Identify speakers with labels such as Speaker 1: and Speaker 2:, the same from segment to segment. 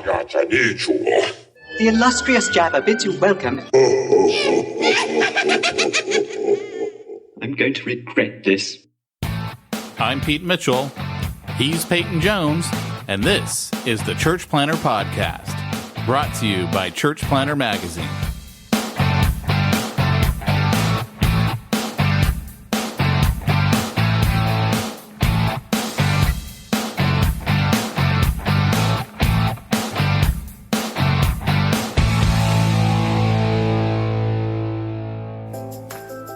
Speaker 1: The illustrious Jabba bids you welcome. I'm going to regret this.
Speaker 2: I'm Pete Mitchell. He's Peyton Jones. And this is the Church Planter Podcast, brought to you by Church Planter Magazine.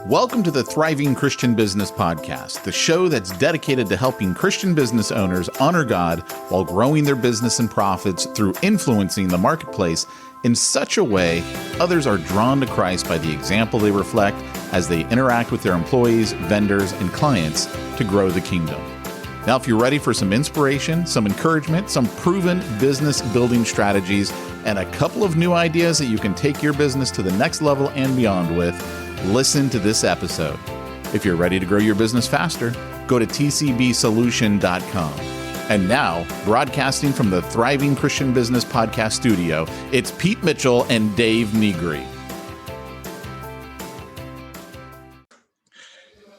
Speaker 2: Welcome to the Thriving Christian Business Podcast, the show that's dedicated to helping Christian business owners honor God while growing their business and profits through influencing the marketplace in such a way others are drawn to Christ by the example they reflect as they interact with their employees, vendors, and clients to grow the kingdom. Now, if you're ready for some inspiration, some encouragement, some proven business building strategies, and a couple of new ideas that you can take your business to the next level and beyond with, listen to this episode. If you're ready to grow your business faster, go to tcbsolution.com. And now, broadcasting from the Thriving Christian Business Podcast studio, it's Pete Mitchell and Dave Negri.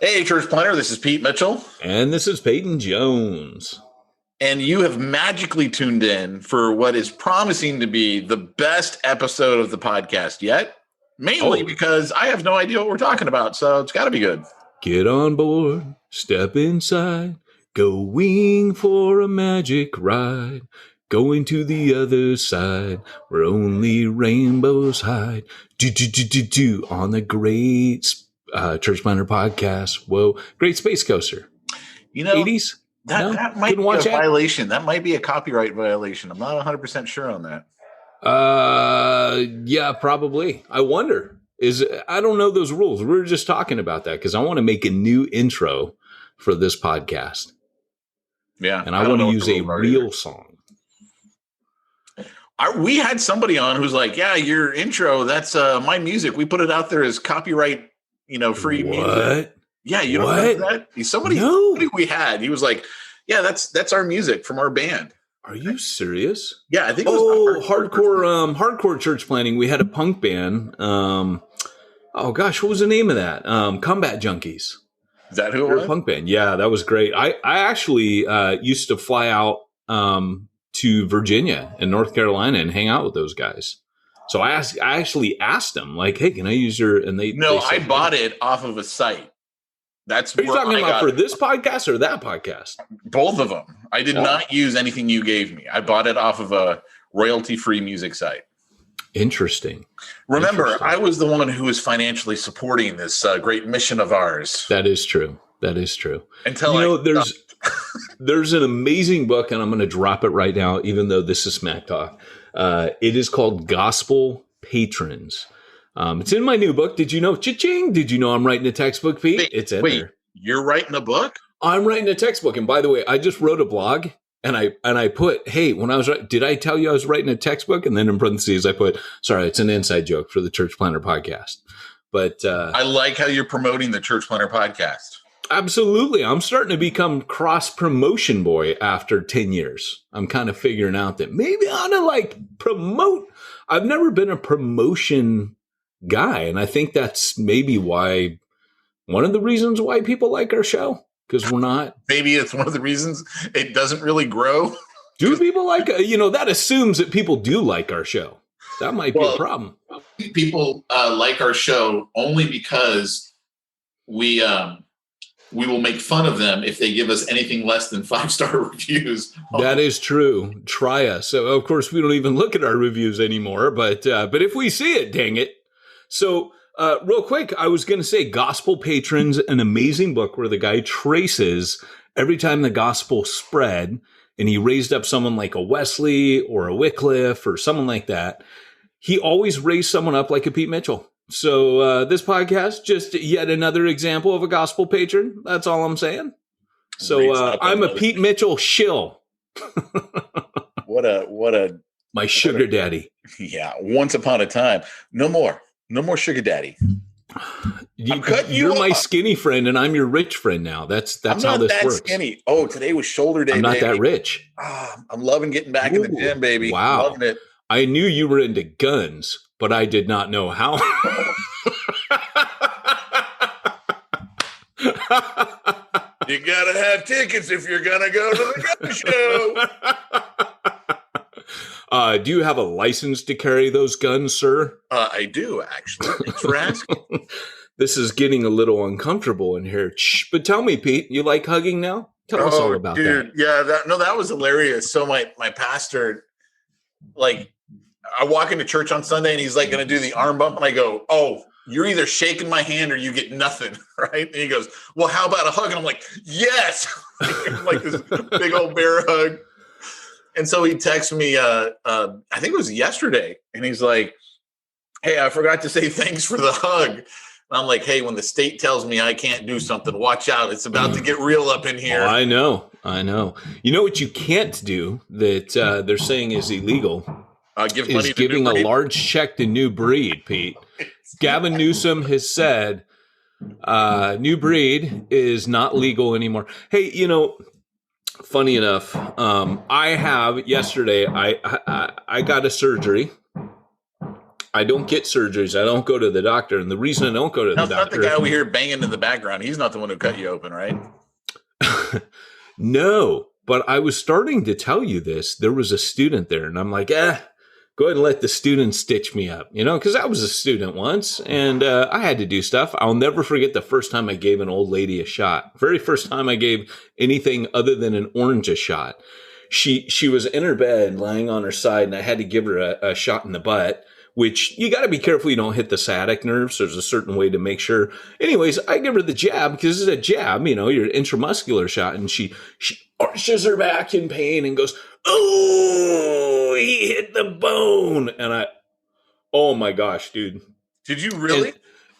Speaker 2: Hey, Church Planter, this is Pete Mitchell.
Speaker 3: And this is Peyton Jones.
Speaker 2: And you have magically tuned in for what is promising to be the best episode of the podcast yet. Mainly because I have no idea what we're talking about, so it's got to be good.
Speaker 3: Get on board, step inside, going for a magic ride, going to the other side where only rainbows hide. Do on the great Church Planter Podcast. Whoa, great Space Coaster.
Speaker 2: You know,
Speaker 3: 80s?
Speaker 2: That might be a violation. That might be a copyright violation. I'm not 100% sure on that.
Speaker 3: Yeah, probably. I wonder. I don't know those rules. We were just talking about that because I want to make a new intro for this podcast.
Speaker 2: Yeah.
Speaker 3: And I want to use a real song.
Speaker 2: We had somebody on who's like, yeah, your intro, that's my music. We put it out there as copyright, free music. Yeah, you don't know that? Somebody we had, he was like, yeah, that's our music from our band.
Speaker 3: Are you serious?
Speaker 2: Yeah, I think it was
Speaker 3: hardcore church planting. We had a punk band. What was the name of that? Combat Junkies.
Speaker 2: Is that who it was?
Speaker 3: A punk band. Yeah, that was great. I actually used to fly out to Virginia and North Carolina and hang out with those guys. So I actually asked them, like, hey, can I use your? And they
Speaker 2: I bought it off of a site. Are
Speaker 3: you talking about for this podcast or that podcast?
Speaker 2: Both of them. I did not use anything you gave me. I bought it off of a royalty-free music site.
Speaker 3: Interesting.
Speaker 2: Remember, I was the one who was financially supporting this great mission of ours.
Speaker 3: That is true. There's an amazing book, and I'm going to drop it right now, even though this is smack talk. It is called Gospel Patrons. It's in my new book. Did you know? Cha-ching! Did you know I'm writing a textbook, Pete? It's in there.
Speaker 2: You're writing a book?
Speaker 3: I'm writing a textbook. And by the way, I just wrote a blog and I put, hey, when I was writing, did I tell you I was writing a textbook? And then in parentheses, I put, sorry, it's an inside joke for the Church Planter Podcast. But
Speaker 2: I like how you're promoting the Church Planter Podcast.
Speaker 3: Absolutely. I'm starting to become cross-promotion boy after 10 years. I'm kind of figuring out that maybe I ought to promote. I've never been a promotion guy. And I think that's maybe one of the reasons why people like our show, because we're not.
Speaker 2: Maybe it's one of the reasons it doesn't really grow.
Speaker 3: Do people like, that assumes that people do like our show. That might be a problem.
Speaker 2: People like our show only because we will make fun of them if they give us anything less than 5-star reviews.
Speaker 3: That is true. Try us. So, of course, we don't even look at our reviews anymore, but if we see it, dang it. So real quick, I was going to say Gospel Patrons, an amazing book where the guy traces every time the gospel spread and he raised up someone like a Wesley or a Wycliffe or someone like that. He always raised someone up like a Pete Mitchell. So this podcast, just yet another example of a gospel patron. That's all I'm saying. So I'm a Pete Mitchell shill. My sugar daddy.
Speaker 2: Yeah. Once upon a time. No more sugar daddy.
Speaker 3: You're my skinny friend, and I'm your rich friend now. That's how this works.
Speaker 4: Skinny. Oh, today was shoulder day.
Speaker 3: I'm not that rich.
Speaker 4: I'm loving getting back in the gym, baby.
Speaker 3: Wow,
Speaker 4: loving it.
Speaker 3: I knew you were into guns, but I did not know how.
Speaker 4: You gotta have tickets if you're gonna go to the gun show.
Speaker 3: Do you have a license to carry those guns, sir?
Speaker 4: I do, actually. Thanks for asking.
Speaker 3: This is getting a little uncomfortable in here. But tell me, Pete, you like hugging now? Tell us all about that.
Speaker 4: Yeah, that was hilarious. So my pastor, like, I walk into church on Sunday and he's like going to do the arm bump, and I go, "Oh, you're either shaking my hand or you get nothing," right? And he goes, "Well, how about a hug?" And I'm like, "Yes!" Like this big old bear hug. And so he texts me, I think it was yesterday, and he's like, "Hey, I forgot to say thanks for the hug." And I'm like, "Hey, when the state tells me I can't do something, watch out. It's about to get real up in here."
Speaker 3: Oh, I know. You know what you can't do that they're saying is illegal?
Speaker 4: Give money
Speaker 3: is giving a large check to New Breed, Pete. Gavin Newsom has said New Breed is not legal anymore. Hey, funny enough, yesterday I got a surgery. I don't get surgeries. I don't go to the doctor. And the reason I don't go to the doctor.
Speaker 4: That's not the guy we hear banging in the background. He's not the one who cut you open, right?
Speaker 3: No, but I was starting to tell you this. There was a student there, and I'm like, go ahead and let the student stitch me up, because I was a student once, and I had to do stuff. I'll never forget the first time I gave an old lady a shot. Very first time I gave anything other than an orange a shot. She was in her bed, lying on her side, and I had to give her a shot in the butt, which you got to be careful you don't hit the sciatic nerves. There's a certain way to make sure. Anyways, I give her the jab because it's a jab, your intramuscular shot, and she arches her back in pain and goes, "Oh, he hit the bone." And oh my gosh, dude.
Speaker 4: Did you really?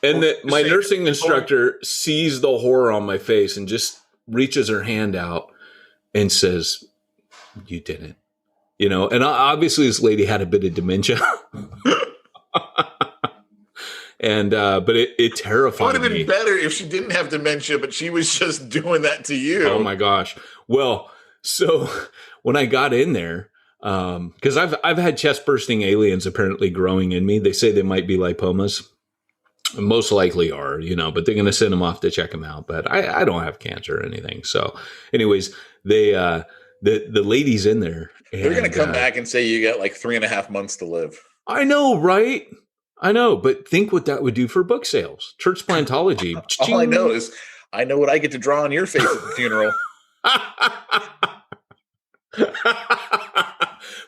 Speaker 3: And my nursing instructor sees the horror on my face and just reaches her hand out and says, "You didn't." And obviously this lady had a bit of dementia. And, but it terrified me.
Speaker 4: It would have been better if she didn't have dementia, but she was just doing that to you.
Speaker 3: Oh my gosh. Well, so when I got in there, because I've had chest bursting aliens apparently growing in me. They say they might be lipomas. Most likely are, but they're going to send them off to check them out. But I don't have cancer or anything. So anyways, the ladies in there.
Speaker 4: They're going to come back and say you got like 3.5 months to live.
Speaker 3: I know, right? I know, but think what that would do for book sales. Church plantology.
Speaker 4: All I know is I know what I get to draw on your face at the funeral.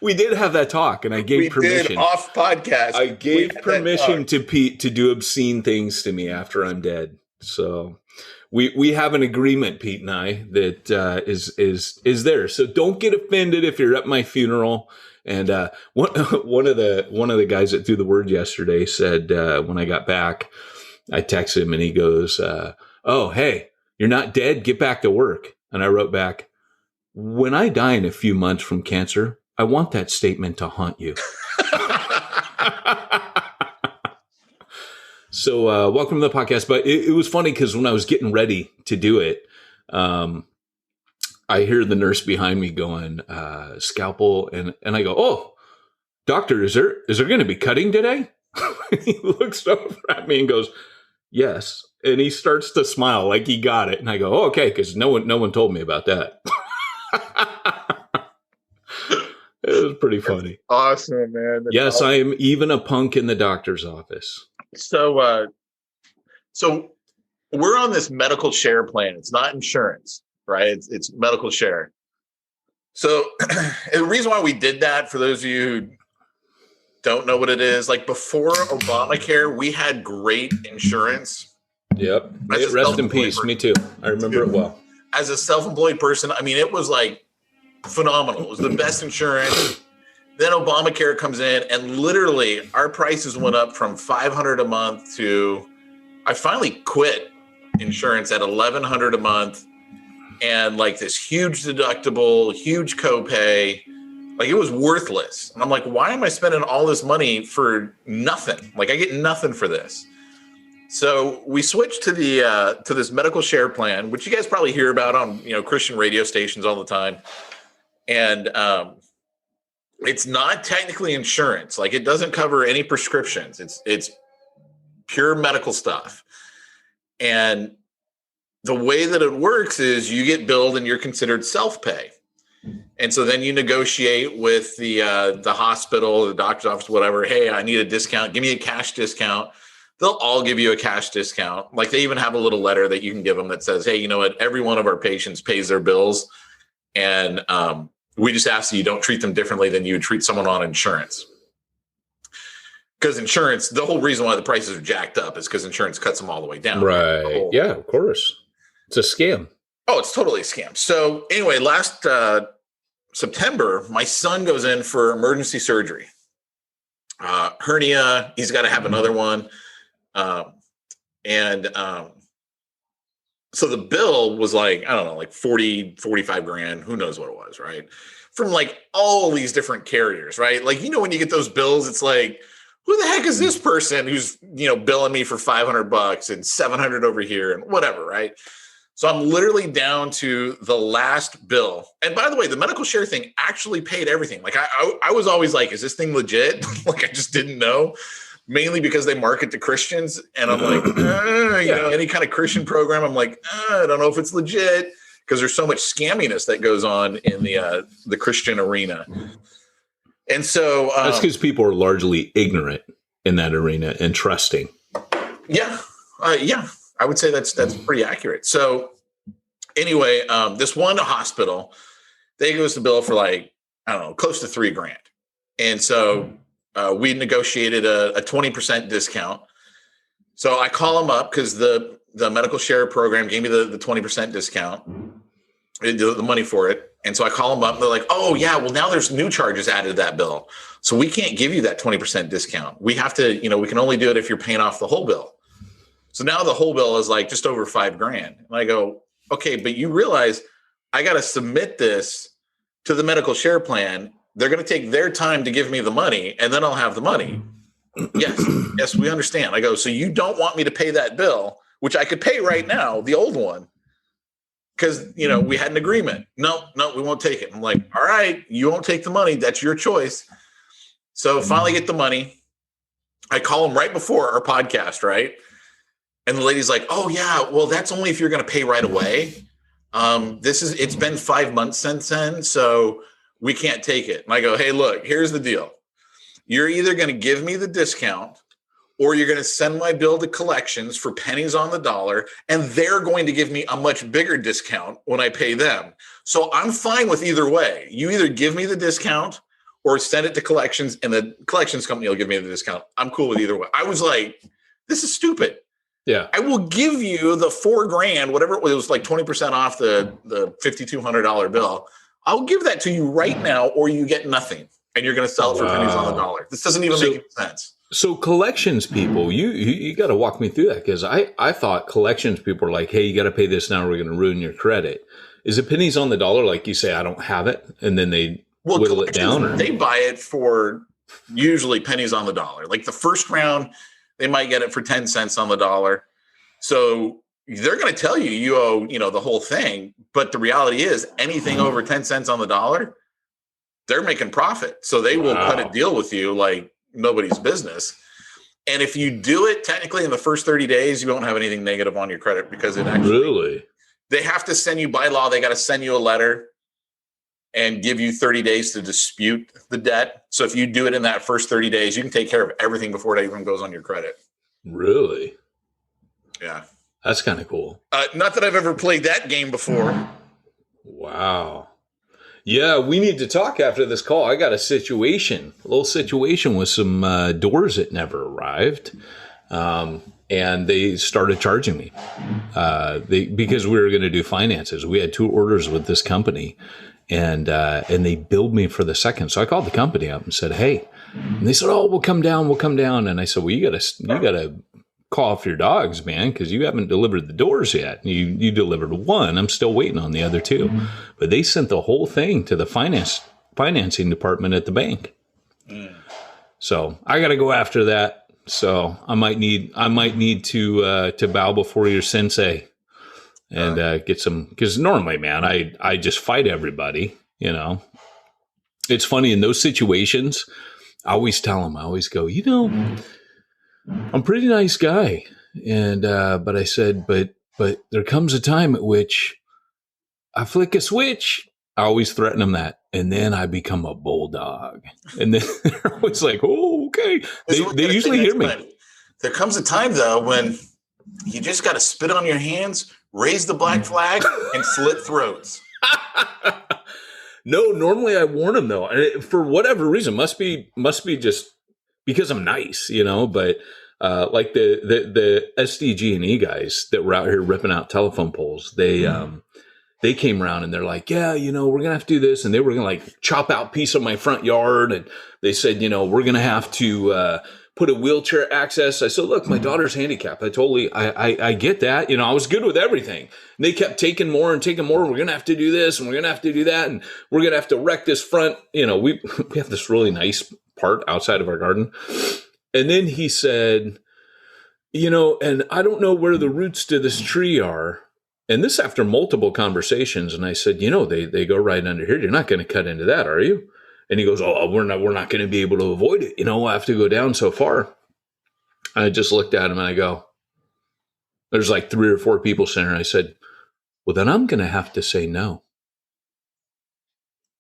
Speaker 3: We did have that talk, and I gave permission.
Speaker 4: Off podcast.
Speaker 3: I gave permission to Pete to do obscene things to me after I'm dead. So we have an agreement, Pete and I, that is there. So don't get offended if you're at my funeral. And one of the guys that threw the word yesterday said when I got back, I texted him and he goes, "Oh, hey, you're not dead. Get back to work." And I wrote back, "When I die in a few months from cancer, I want that statement to haunt you." So welcome to the podcast. But it was funny because when I was getting ready to do it, I hear the nurse behind me going, "Scalpel." And I go, "Oh, doctor, is there going to be cutting today?" He looks over at me and goes, "Yes." And he starts to smile like he got it. And I go, "Oh, okay." Cause no one told me about that. It was pretty funny.
Speaker 4: Awesome, man. That's
Speaker 3: yes,
Speaker 4: awesome.
Speaker 3: I am even a punk in the doctor's office.
Speaker 4: So we're on this medical share plan. It's not insurance, right? It's medical share. So the reason why we did that, for those of you who don't know what it is, like before Obamacare, we had great insurance.
Speaker 3: Yep. Rest in peace. Me too. I remember it well.
Speaker 4: As a self-employed person, I mean, it was like phenomenal. It was the best insurance. Then Obamacare comes in, and literally our prices went up from $500 a month to, I finally quit insurance at $1,100 a month, and like this huge deductible, huge copay. Like it was worthless. And I'm like, why am I spending all this money for nothing? Like I get nothing for this. So we switched to the to this medical share plan, which you guys probably hear about on Christian radio stations all the time, and it's not technically insurance. Like it doesn't cover any prescriptions. It's pure medical stuff, and the way that it works is you get billed and you're considered self-pay. And so then you negotiate with the hospital, the doctor's office, whatever. Hey, I need a discount. Give me a cash discount. They'll all give you a cash discount. Like they even have a little letter that you can give them that says, hey, you know what? Every one of our patients pays their bills. And we just ask that you don't treat them differently than you would treat someone on insurance. Because insurance, the whole reason why the prices are jacked up is because insurance cuts them all the way down.
Speaker 3: Right. Yeah, of course. It's a scam.
Speaker 4: Oh, it's totally a scam. So anyway, last September, my son goes in for emergency surgery. Hernia, he's got to have another one. So the bill was like, I don't know, like 40, 45 grand. Who knows what it was, right? From like all these different carriers, right? Like, when you get those bills, it's like, who the heck is this person who's, billing me for $500 and 700 over here and whatever, right? So I'm literally down to the last bill. And by the way, the medical share thing actually paid everything. Like I was always like, is this thing legit? Like I just didn't know, mainly because they market to Christians. And I'm like, any kind of Christian program, I'm like, I don't know if it's legit because there's so much scamminess that goes on in the Christian arena. And so
Speaker 3: that's because people are largely ignorant in that arena and trusting.
Speaker 4: Yeah. I would say that's pretty accurate. So anyway, this one hospital, they goes to bill for like, I don't know, close to $3 grand. And so we negotiated a 20% discount. So I call them up because the medical share program gave me the 20% discount, the money for it. And so I call them up and they're like, oh yeah, well now there's new charges added to that bill. So we can't give you that 20% discount. We have to, we can only do it if you're paying off the whole bill. So now the whole bill is like just over $5 grand. And I go, okay, but you realize I got to submit this to the medical share plan. They're going to take their time to give me the money and then I'll have the money. Yes, we understand. I go, so you don't want me to pay that bill, which I could pay right now, the old one, because, we had an agreement. No, we won't take it. I'm like, all right, you won't take the money. That's your choice. So finally get the money. I call them right before our podcast, right? And the lady's like, oh yeah, well, that's only if you're going to pay right away. It's been 5 months since then, so we can't take it. And I go, hey, look, here's the deal. You're either going to give me the discount or you're going to send my bill to collections for pennies on the dollar, and they're going to give me a much bigger discount when I pay them. So I'm fine with either way. You either give me the discount or send it to collections and the collections company will give me the discount. I'm cool with either way. I was like, this is stupid.
Speaker 3: Yeah,
Speaker 4: I will give you the $4 grand, whatever it was, like 20% off the $5,200 bill. I'll give that to you right now, or you get nothing, and you're going to sell it for pennies on the dollar. This doesn't even make any sense.
Speaker 3: So collections people, you got to walk me through that, because I thought collections people are like, hey, you got to pay this now, we're going to ruin your credit. Is it pennies on the dollar? Like you say, I don't have it, and then they whittle it down? Or?
Speaker 4: They buy it for usually pennies on the dollar. Like the first round, they might get it for 10 cents on the dollar. So they're going to tell you, you owe, the whole thing. But the reality is anything over 10 cents on the dollar, they're making profit. So they will cut a deal with you like nobody's business. And if you do it technically in the first 30 days, you won't have anything negative on your credit because it actually, they have to send you by law. They got to send you a letter and give you 30 days to dispute the debt. So if you do it in that first 30 days, you can take care of everything before it even goes on your credit.
Speaker 3: Really?
Speaker 4: Yeah.
Speaker 3: That's kind of cool.
Speaker 4: Not that I've ever played that game before.
Speaker 3: Wow. Yeah, we need to talk after this call. I got a little situation with some doors that never arrived. And they started charging me because we were going to do finances. We had 2 orders with this company. And they billed me for the second. So I called the company up and said, hey, and they said, oh, we'll come down. And I said, well, you gotta call off your dogs, man, because you haven't delivered the doors yet. You delivered 1. I'm still waiting on the other 2. But they sent the whole thing to the financing department at the bank. So I got to go after that. So I might need to bow before your sensei and get some, because normally, man, I just fight everybody, you know. It's funny in those situations. I always tell them, I always go, you know, I'm a pretty nice guy. And, but I said, but there comes a time at which I flick a switch. I always threaten them that. And then I become a bulldog. And then they're always like, oh, okay. They usually hear me.
Speaker 4: There comes a time, though, when you just got to spit on your hands, raise the black flag, and slit throats.
Speaker 3: No, normally I warn them, though. And for whatever reason, must be just because I'm nice, you know. But like the SDG&E guys that were out here ripping out telephone poles, they came around and they're like, yeah, you know, we're going to have to do this. And they were going to like chop out a piece of my front yard. And they said, you know, we're going to have to put a wheelchair access. I said, look, my daughter's handicapped. I get that. You know, I was good with everything. And they kept taking more and taking more. We're going to have to do this and we're going to have to do that. And we're going to have to wreck this front. You know, we have this really nice part outside of our garden. And then he said, you know, and I don't know where the roots to this tree are. And this after multiple conversations. And I said, you know, they go right under here. You're not going to cut into that, are you? And he goes, oh, we're not going to be able to avoid it. You know, I have to go down so far. I just looked at him and I go, there's like 3 or 4 people sitting there. I said, well, then I'm going to have to say no.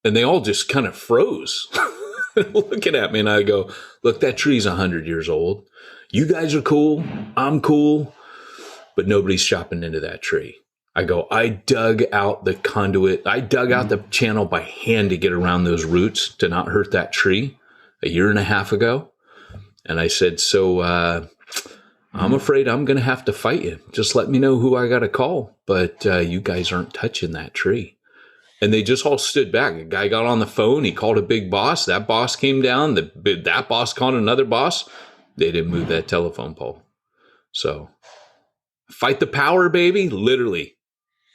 Speaker 3: And they all just kind of froze looking at me. And I go, look, that tree's 100 years old. You guys are cool. I'm cool. But nobody's chopping into that tree. I go, I dug out the conduit. I dug out the channel by hand to get around those roots to not hurt that tree 1.5 years ago. And I said, so I'm afraid I'm going to have to fight you. Just let me know who I got to call. But you guys aren't touching that tree. And they just all stood back. A guy got on the phone. He called a big boss. That boss came down. That boss called another boss. They didn't move that telephone pole. So fight the power, baby. Literally.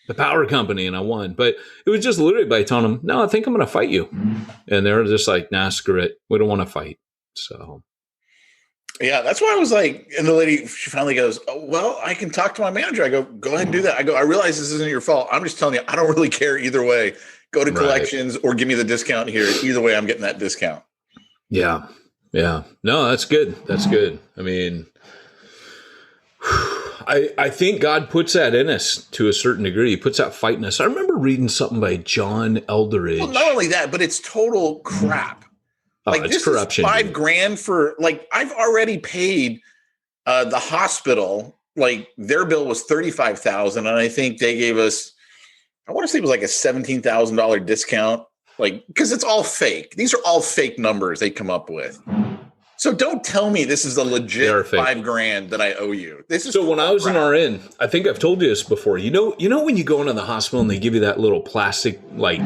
Speaker 3: The power company, and I won. But it was just literally by telling them, no, I think I'm going to fight you. And they were just like, nah, screw it. We don't want to fight. So.
Speaker 4: Yeah, that's why I was like, and the lady, she finally goes, oh, well, I can talk to my manager. I go ahead and do that. I go, I realize this isn't your fault. I'm just telling you, I don't really care either way. Go to collections or give me the discount here. Either way, I'm getting that discount.
Speaker 3: Yeah. Yeah. No, that's good. That's good. I mean, I think God puts that in us to a certain degree. He puts that fight in us. I remember reading something by John Eldridge.
Speaker 4: Well, not only that, but it's total crap. Like
Speaker 3: it's
Speaker 4: this
Speaker 3: corruption.
Speaker 4: Is $5,000 for, like, I've already paid the hospital. Like their bill was $35,000, and I think they gave us, I want to say it was like a $17,000 discount. Like, because it's all fake. These are all fake numbers they come up with. So don't tell me this is a legit $5,000 that I owe you. This is
Speaker 3: so when I was an RN, I think I've told you this before. You know when you go into the hospital and they give you that little plastic like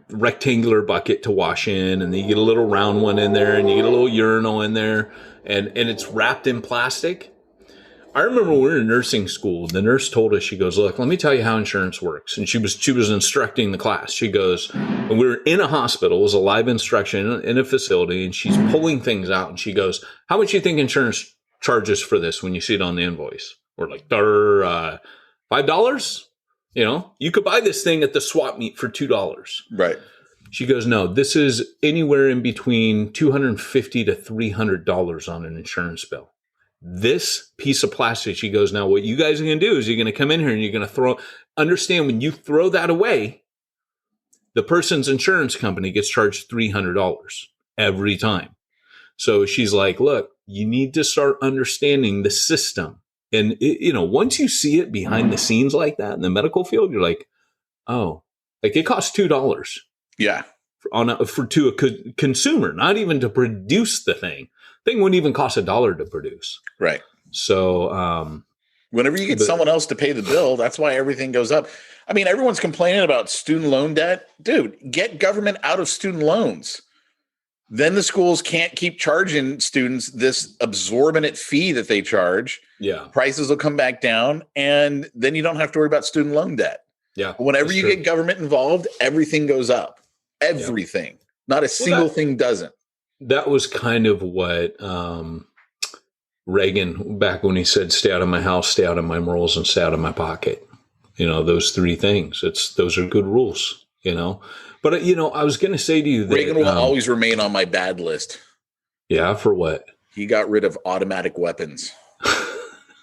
Speaker 3: rectangular bucket to wash in, and then you get a little round one in there, and you get a little urinal in there, and it's wrapped in plastic. I remember when we were in nursing school, the nurse told us, she goes, look, let me tell you how insurance works. And she was instructing the class. She goes, and we were in a hospital, it was a live instruction in a facility, and she's pulling things out. And she goes, how much do you think insurance charges for this when you see it on the invoice? We're like, $5? You know, you could buy this thing at the swap meet for $2.
Speaker 4: Right.
Speaker 3: She goes, no, this is anywhere in between $250 to $300 on an insurance bill. This piece of plastic, she goes, now what you guys are going to do is you're going to come in here and you're going to understand when you throw that away, the person's insurance company gets charged $300 every time. So she's like, look, you need to start understanding the system. And, once you see it behind the scenes like that in the medical field, you're like, oh, like it costs $2.
Speaker 4: Yeah.
Speaker 3: To a consumer, not even to produce the thing. Thing wouldn't even cost $1 to produce.
Speaker 4: Right.
Speaker 3: So,
Speaker 4: whenever you get someone else to pay the bill, that's why everything goes up. I mean, everyone's complaining about student loan debt. Dude, get government out of student loans. Then the schools can't keep charging students this absorbent fee that they charge.
Speaker 3: Yeah.
Speaker 4: Prices will come back down, and then you don't have to worry about student loan debt.
Speaker 3: Yeah.
Speaker 4: Whenever you get government involved, everything goes up. Everything. Yeah. Not a single thing doesn't.
Speaker 3: That was kind of what Reagan, back when he said, stay out of my house, stay out of my morals, and stay out of my pocket. Those three things. Those are good rules, But, I was going to say to you that
Speaker 4: Reagan will always remain on my bad list.
Speaker 3: Yeah, for what?
Speaker 4: He got rid of automatic weapons.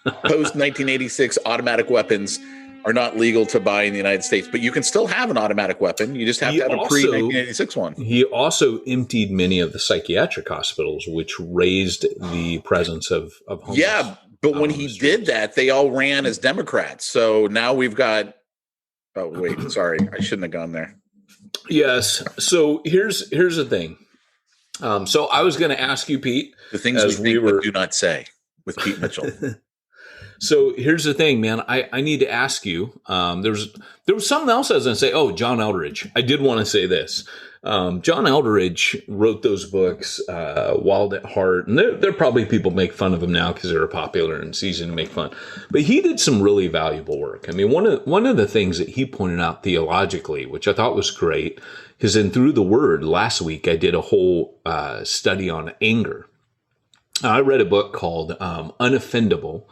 Speaker 4: Post 1986, automatic weapons are not legal to buy in the United States, but you can still have an automatic weapon. You just have to have a pre-1986 one.
Speaker 3: He also emptied many of the psychiatric hospitals, which raised the presence of homeless.
Speaker 4: Yeah, but when he did that, they all ran as Democrats. So now we've got – oh, wait, sorry. I shouldn't have gone there.
Speaker 3: Yes. So here's the thing. So I was going to ask you, Pete.
Speaker 4: The things we think but do not say with Pete Mitchell.
Speaker 3: So here's the thing, man. I need to ask you. There was something else I was going to say. Oh, John Eldredge. I did want to say this. John Eldredge wrote those books, Wild at Heart, and there probably people make fun of him now because they're popular and it's easy to make fun. But he did some really valuable work. I mean, one of the things that he pointed out theologically, which I thought was great, is in Through the Word last week I did a whole study on anger. I read a book called Unoffendable,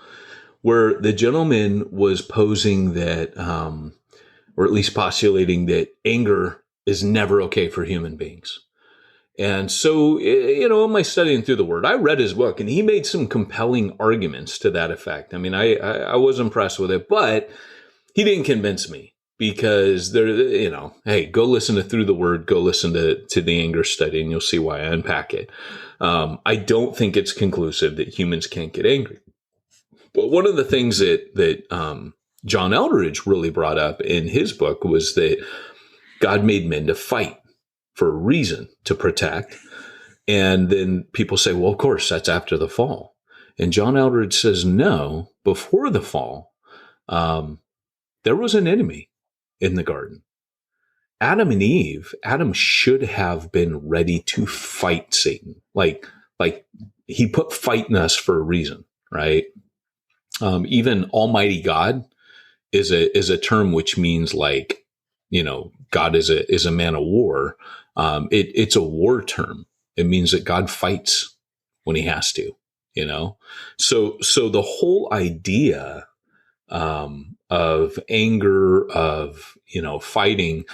Speaker 3: where the gentleman was posing that, or at least postulating that anger is never okay for human beings. And so, in my studying through the Word, I read his book and he made some compelling arguments to that effect. I mean, I was impressed with it, but he didn't convince me because hey, go listen to Through the Word, go listen to the anger study and you'll see why I unpack it. I don't think it's conclusive that humans can't get angry. But one of the things that John Eldredge really brought up in his book was that God made men to fight for a reason, to protect. And then people say, well, of course, that's after the fall. And John Eldredge says, no, before the fall, there was an enemy in the garden. Adam and Eve, Adam should have been ready to fight Satan. Like he put fight in us for a reason, right? Even Almighty God is a term which means God is a man of war. It's a war term. It means that God fights when he has to, So the whole idea of anger, of fighting,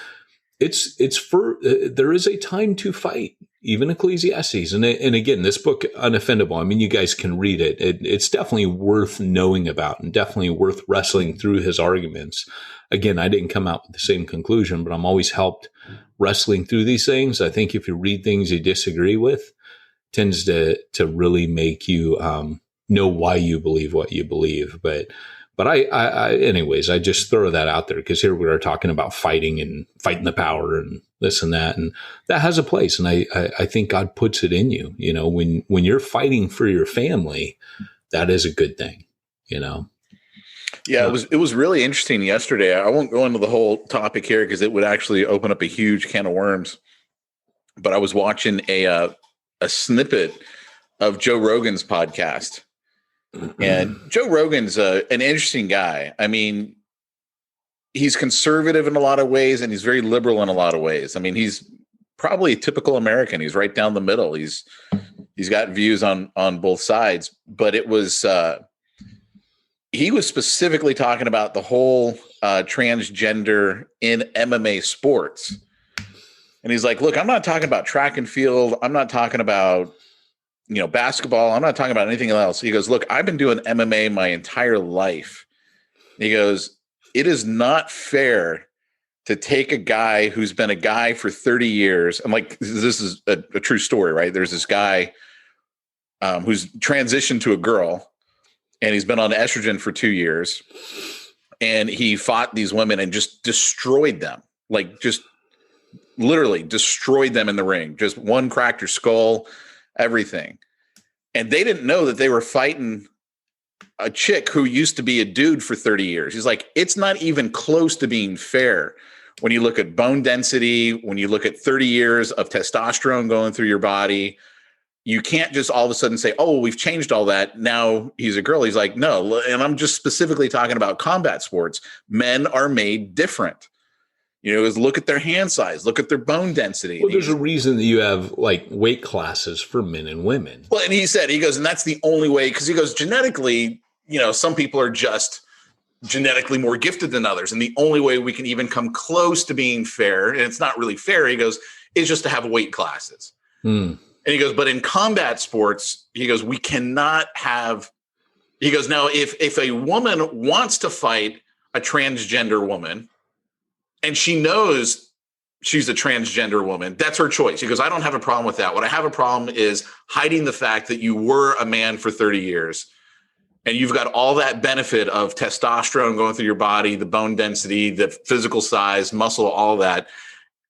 Speaker 3: there is a time to fight. Even Ecclesiastes. And again, this book, Unoffendable, I mean, you guys can read it. It's definitely worth knowing about and definitely worth wrestling through his arguments. Again, I didn't come out with the same conclusion, but I'm always helped wrestling through these things. I think if you read things you disagree with, tends to really make you know why you believe what you believe. But anyways, I just throw that out there because here we are talking about fighting and fighting the power and this and that has a place. And I think God puts it in you, when you're fighting for your family, that is a good thing,
Speaker 4: Yeah, it was really interesting yesterday. I won't go into the whole topic here because it would actually open up a huge can of worms. But I was watching a snippet of Joe Rogan's podcast. And Joe Rogan's an interesting guy. I mean, he's conservative in a lot of ways, and he's very liberal in a lot of ways. I mean, he's probably a typical American. He's right down the middle. He's got views on both sides. But it was he was specifically talking about the whole transgender in MMA sports. And he's like, look, I'm not talking about track and field. I'm not talking about basketball. I'm not talking about anything else. He goes, look, I've been doing MMA my entire life. He goes, it is not fair to take a guy who's been a guy for 30 years. I'm like, this is a true story, right? There's this guy who's transitioned to a girl and he's been on estrogen for 2 years and he fought these women and just destroyed them. Like just literally destroyed them in the ring. Just one cracked her skull, everything. And they didn't know that they were fighting a chick who used to be a dude for 30 years. He's like, it's not even close to being fair when you look at bone density, when you look at 30 years of testosterone going through your body. You can't just all of a sudden say, oh, we've changed all that. Now he's a girl. He's like, no. And I'm just specifically talking about combat sports. Men are made different. You know, is look at their hand size, look at their bone density.
Speaker 3: Well, there's a reason that you have like weight classes for men and women.
Speaker 4: Well, and he goes, and that's the only way, because he goes, genetically, you know, some people are just genetically more gifted than others. And the only way we can even come close to being fair, and it's not really fair, he goes, is just to have weight classes. And he goes, but in combat sports, he goes, we cannot have, he goes, now if a woman wants to fight a transgender woman and she knows she's a transgender woman, that's her choice. He goes, I don't have a problem with that. What I have a problem is hiding the fact that you were a man for 30 years and you've got all that benefit of testosterone going through your body, the bone density, the physical size, muscle, all that,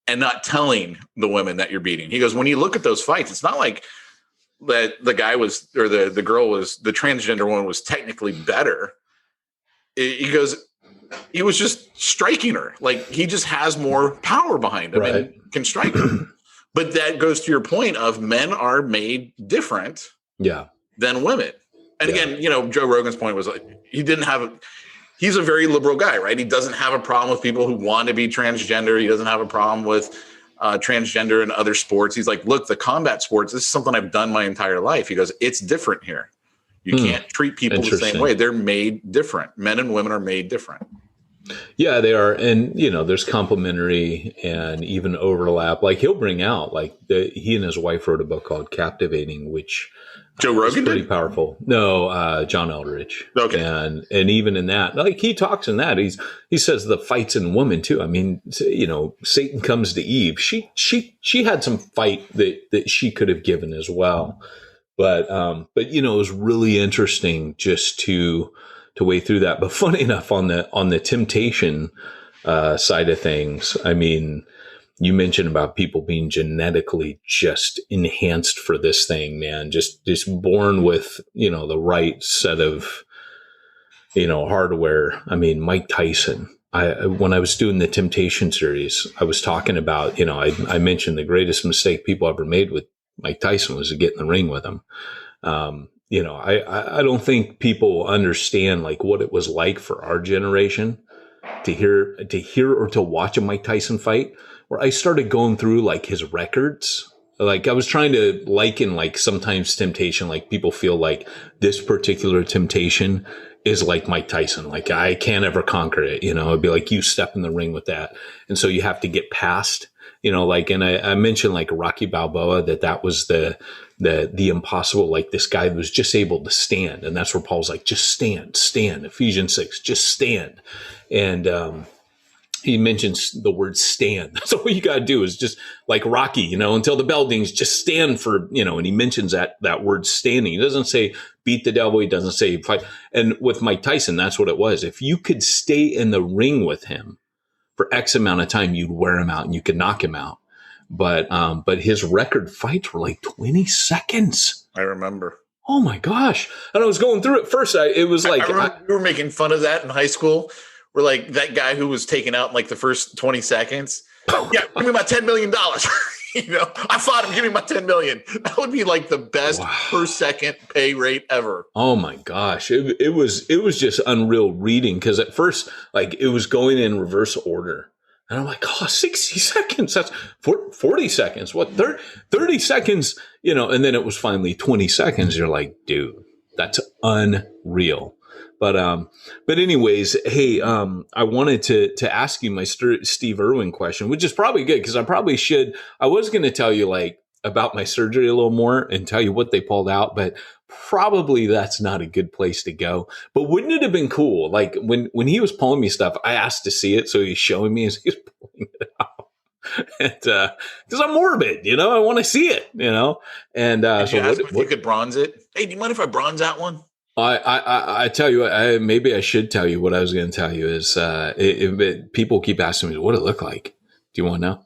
Speaker 4: and not telling the women that you're beating. He goes, when you look at those fights, it's not like that the guy was, or the girl was, the transgender one was technically better. He goes, he was just striking her. Like, he just has more power behind him and can strike her. But that goes to your point of men are made different than women. And again, you know, Joe Rogan's point was like, he's a very liberal guy, right? He doesn't have a problem with people who want to be transgender. He doesn't have a problem with transgender in other sports. He's like, look, the combat sports, this is something I've done my entire life. He goes, it's different here. You can't treat people the same way. They're made different. Men and women are made different.
Speaker 3: Yeah, they are. And, you know, there's complementary and even overlap. Like, he'll bring out, like, he and his wife wrote a book called Captivating, which
Speaker 4: Joe Rogan
Speaker 3: pretty
Speaker 4: did?
Speaker 3: Powerful. No, John Eldridge.
Speaker 4: Okay.
Speaker 3: And even in that, like, he talks in that, he says the fights in women too. I mean, you know, Satan comes to Eve. She had some fight that she could have given as well. But you know, it was really interesting just to wade through that. But funny enough, on the temptation side of things, I mean, you mentioned about people being genetically just enhanced for this thing, man, just born with, you know, the right set of, you know, hardware. I mean, Mike Tyson, when I was doing the Temptation series, I was talking about, you know, I mentioned the greatest mistake people ever made with Mike Tyson was to get in the ring with him. You know, I don't think people understand like what it was like for our generation to hear or to watch a Mike Tyson fight, where I started going through like his records. Like, I was trying to liken, like, sometimes temptation, like people feel like this particular temptation is like Mike Tyson. Like, I can't ever conquer it. You know, it'd be like you step in the ring with that. And so you have to get past, you know, like, and I mentioned like Rocky Balboa, that was the impossible, like this guy was just able to stand. And that's where Paul's like, just stand, Ephesians 6, just stand. And, he mentions the word stand. That's all you got to do is just like Rocky, you know, until the bell dings, just stand for, you know, and he mentions that word standing. He doesn't say beat the devil. He doesn't say fight. And with Mike Tyson, that's what it was. If you could stay in the ring with him for X amount of time, you'd wear him out and you could knock him out. But his record fights were like 20 seconds.
Speaker 4: I remember.
Speaker 3: Oh my gosh. And I was going through it first. It was like,
Speaker 4: we were making fun of that in high school. We're like, that guy who was taken out in like the first 20 seconds. Yeah, give me my $10 million. You know, I fought him. Give me my $10 million. That would be like the best per second pay rate ever.
Speaker 3: Oh my gosh. It was just unreal reading. Because at first, like, it was going in reverse order. And I'm like, 60 seconds. That's 40 seconds. What, 30 seconds? You know, and then it was finally 20 seconds. You're like, dude, that's unreal. But anyways, hey, I wanted to ask you my Steve Irwin question, which is probably good because I was going to tell you like about my surgery a little more and tell you what they pulled out, but probably that's not a good place to go. But wouldn't it have been cool? Like when he was pulling me stuff, I asked to see it. So he's showing me as he's pulling it out. And, cause I'm morbid, you know, I want to see it, you know, and,
Speaker 4: so if you could bronze it. Hey, do you mind if I bronze that one?
Speaker 3: I tell you what, maybe I should tell you what I was going to tell you is, people keep asking me what it looked like. Do you want to know?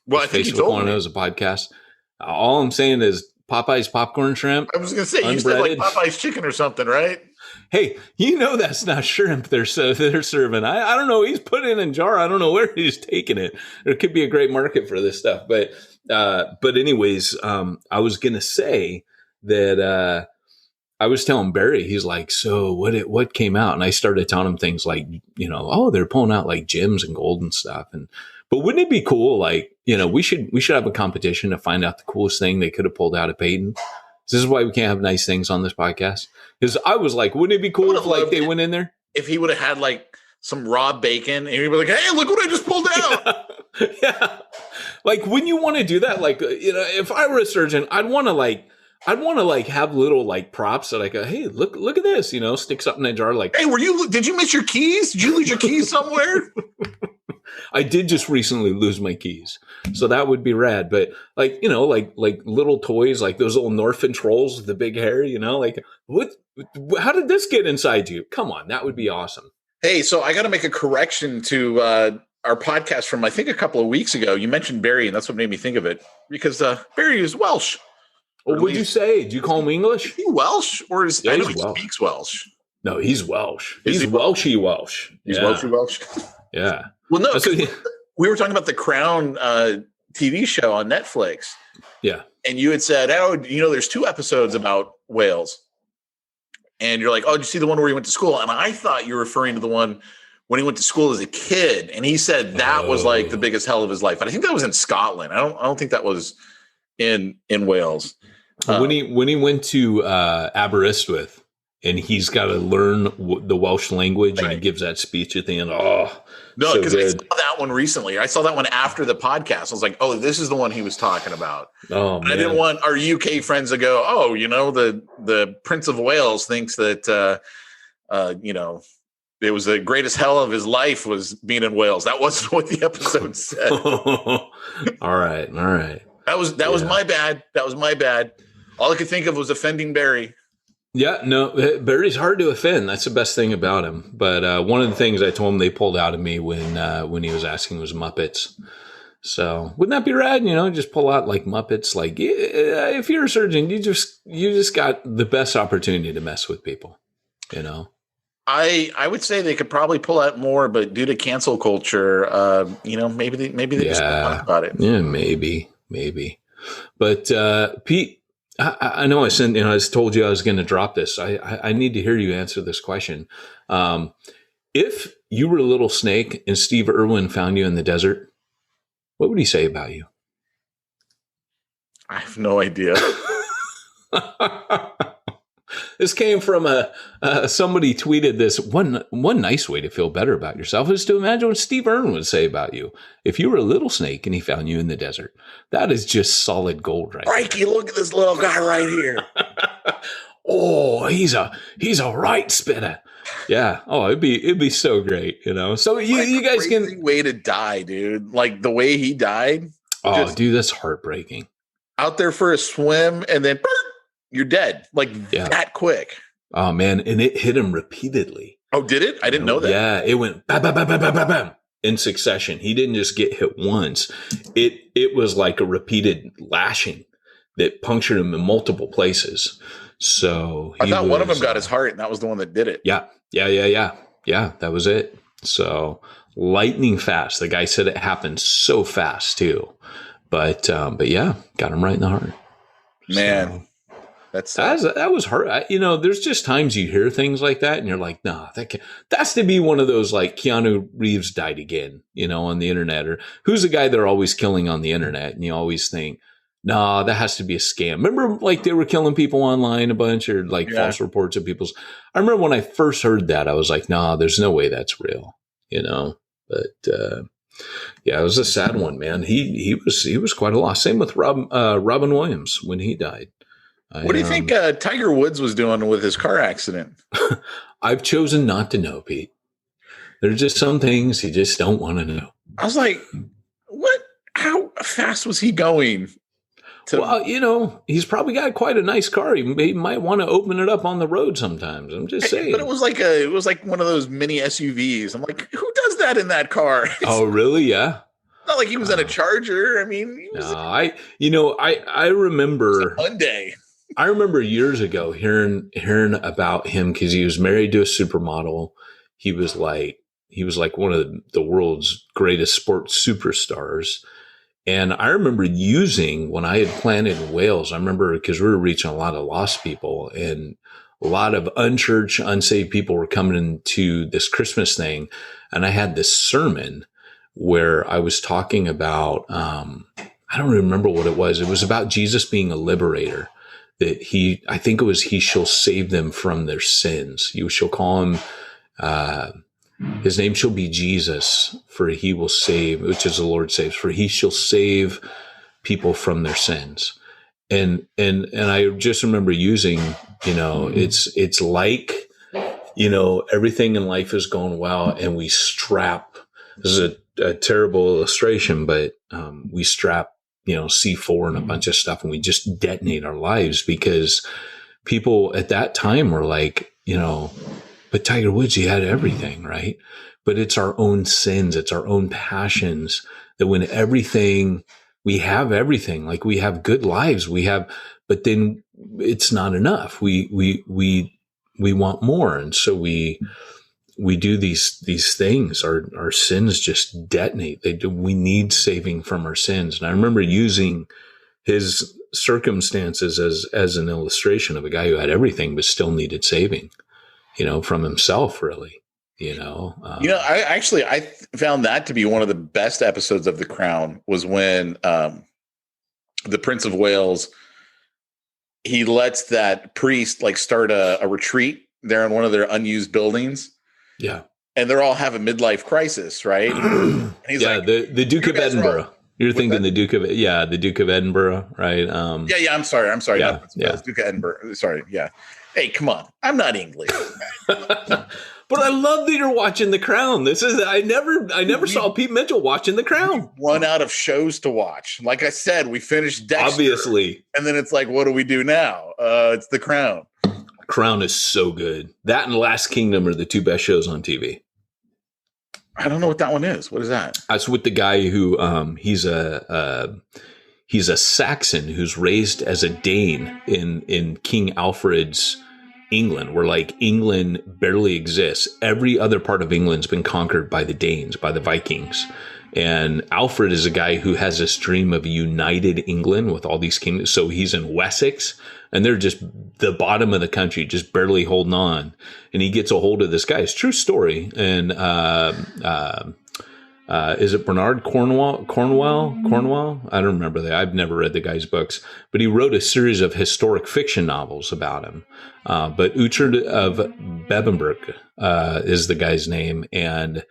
Speaker 4: Well, I think you told me.
Speaker 3: It was a podcast. All I'm saying is Popeye's popcorn shrimp.
Speaker 4: I was going to say, you said like Popeye's chicken or something, right?
Speaker 3: Hey, you know, that's not shrimp they're serving. I don't know. He's put it in a jar. I don't know where he's taking it. There could be a great market for this stuff. But anyways, I was going to say that, I was telling Barry, he's like, so what came out? And I started telling him things like, you know, they're pulling out like gems and gold and stuff. And But wouldn't it be cool? Like, we should have a competition to find out the coolest thing they could have pulled out of Peyton. This is why we can't have nice things on this podcast. Because I was like, wouldn't it be cool if like they went in there?
Speaker 4: If he would have had like some raw bacon and he'd be like, hey, look what I just pulled out.
Speaker 3: Yeah. Like, wouldn't you want to do that? Like, if I were a surgeon, I'd want to have little like props that I go, hey, look at this, stick something in a jar. Like,
Speaker 4: hey, did you miss your keys? Did you lose your keys somewhere?
Speaker 3: I did just recently lose my keys. So that would be rad. But like, like little toys, like those little Norfin trolls with the big hair, like how did this get inside you? Come on. That would be awesome.
Speaker 4: Hey, so I got to make a correction to our podcast from, I think, a couple of weeks ago. You mentioned Barry, and that's what made me think of it, because Barry is Welsh.
Speaker 3: What would you say? Do you call him English?
Speaker 4: Is he Welsh, or is
Speaker 3: yeah,
Speaker 4: I know
Speaker 3: he
Speaker 4: Welsh. Speaks Welsh?
Speaker 3: No, he's Welsh. He's Welshy Welsh.
Speaker 4: He's Welshy Welsh.
Speaker 3: Yeah.
Speaker 4: Well, no, we were talking about the Crown TV show on Netflix.
Speaker 3: Yeah.
Speaker 4: And you had said, oh, there's 2 episodes about Wales. And you're like, oh, did you see the one where he went to school? And I thought you were referring to the one when he went to school as a kid. And he said that was like the biggest hell of his life. But I think that was in Scotland. I don't think that was in Wales.
Speaker 3: When he went to Aberystwyth and he's got to learn the Welsh language, right. And he gives that speech at the end. Oh,
Speaker 4: no, because I saw that one recently. I saw that one after the podcast. I was like, oh, this is the one he was talking about.
Speaker 3: Oh,
Speaker 4: and man. I didn't want our UK friends to go, oh, the Prince of Wales thinks that, it was the greatest hell of his life was being in Wales. That wasn't what the episode said.
Speaker 3: All right.
Speaker 4: That was my bad. That was my bad. All I could think of was offending Barry.
Speaker 3: Yeah, no, Barry's hard to offend. That's the best thing about him. But one of the things I told him they pulled out of me when he was asking was Muppets. So wouldn't that be rad? Just pull out like Muppets. Like if you're a surgeon, you just got the best opportunity to mess with people. I
Speaker 4: would say they could probably pull out more, but due to cancel culture, maybe they just don't talk about it.
Speaker 3: Yeah, maybe. But Pete. I know I told you I was going to drop this. I need to hear you answer this question. If you were a little snake and Steve Irwin found you in the desert, what would he say about you?
Speaker 4: I have no idea.
Speaker 3: This came from somebody tweeted this. One nice way to feel better about yourself is to imagine what Steve Irwin would say about you if you were a little snake and he found you in the desert. That is just solid gold, right?
Speaker 4: Frankie, look at this little guy right here.
Speaker 3: Oh, he's a right spitter. Yeah. Oh, it'd be so great, So you guys can
Speaker 4: way to die, dude. Like the way he died.
Speaker 3: Oh, dude, that's heartbreaking.
Speaker 4: Out there for a swim and then you're dead, that quick.
Speaker 3: Oh, man. And it hit him repeatedly.
Speaker 4: Oh, did it? I didn't know that.
Speaker 3: Yeah, it went bam, bam, bam, bam, bam, bam, bam, in succession. He didn't just get hit once. It was like a repeated lashing that punctured him in multiple places. So
Speaker 4: I thought one of them got his heart, and that was the one that did it.
Speaker 3: Yeah. Yeah, that was it. So lightning fast. The guy said it happened so fast, too. But yeah, got him right in the heart.
Speaker 4: Man.
Speaker 3: So, that was hard. There's just times you hear things like that and you're like, nah, that's to be one of those like Keanu Reeves died again, on the internet, or who's the guy they're always killing on the internet. And you always think, nah, that has to be a scam. Remember like they were killing people online a bunch or like false reports of people's. I remember when I first heard that, I was like, nah, there's no way that's real, but, yeah, it was a sad one, man. He was quite a loss. Same with Robin Williams when he died.
Speaker 4: What do you think Tiger Woods was doing with his car accident?
Speaker 3: I've chosen not to know, Pete. There's just some things you just don't want to know.
Speaker 4: I was like, what? How fast was he going?
Speaker 3: Well, he's probably got quite a nice car. He might want to open it up on the road sometimes. I'm just saying.
Speaker 4: But it was like one of those mini SUVs. I'm like, who does that in that car?
Speaker 3: Oh, really? Yeah.
Speaker 4: Not like he was at a Charger. I mean, he was
Speaker 3: I remember
Speaker 4: Hyundai.
Speaker 3: I remember years ago hearing about him because he was married to a supermodel. He was like one of the world's greatest sports superstars. And I remember when I had planted in Wales, I remember because we were reaching a lot of lost people and a lot of unchurched, unsaved people were coming into this Christmas thing. And I had this sermon where I was talking about, I don't remember what it was. It was about Jesus being a liberator, that I think it was, he shall save them from their sins. You shall call him, his name shall be Jesus, for he will save, which is the Lord saves, for he shall save people from their sins. And I just remember using, it's like, everything in life is going well, and we strap, this is a terrible illustration, but we strap, C4 and a bunch of stuff, and we just detonate our lives, because people at that time were like, but Tiger Woods, he had everything, right? But it's our own sins, it's our own passions, that when we have everything, like we have good lives, but then it's not enough. We want more. And so we do these things. Our sins just detonate. We need saving from our sins. And I remember using his circumstances as an illustration of a guy who had everything, but still needed saving, from himself, really.
Speaker 4: I found that to be one of the best episodes of The Crown, was when the Prince of Wales, he lets that priest start a retreat there in one of their unused buildings.
Speaker 3: Yeah.
Speaker 4: And they're all having midlife crisis, right? And he's
Speaker 3: the Duke of Edinburgh. You're thinking the Duke of Edinburgh, right?
Speaker 4: Yeah. I'm sorry.
Speaker 3: Yeah.
Speaker 4: Duke of Edinburgh. Sorry. Yeah. Hey, come on. I'm not English.
Speaker 3: But I love that you're watching The Crown. I never saw Pete Mitchell watching The Crown.
Speaker 4: Run out of shows to watch. Like I said, we finished Dexter.
Speaker 3: Obviously.
Speaker 4: And then it's like, what do we do now? It's The Crown.
Speaker 3: Crown is so good. That and Last Kingdom are the two best shows on TV.
Speaker 4: I don't know what that one is. What is that?
Speaker 3: That's with the guy who he's a Saxon who's raised as a Dane in King Alfred's England, where England barely exists. Every other part of England's been conquered by the Danes, by the Vikings. And Alfred is a guy who has this dream of a united England with all these kingdoms. So he's in Wessex, and they're just the bottom of the country, just barely holding on. And he gets a hold of this guy. It's a true story. And is it Bernard Cornwell? I don't remember that. I've never read the guy's books, but he wrote a series of historic fiction novels about him. But Uchard of Bebenberg is the guy's name, and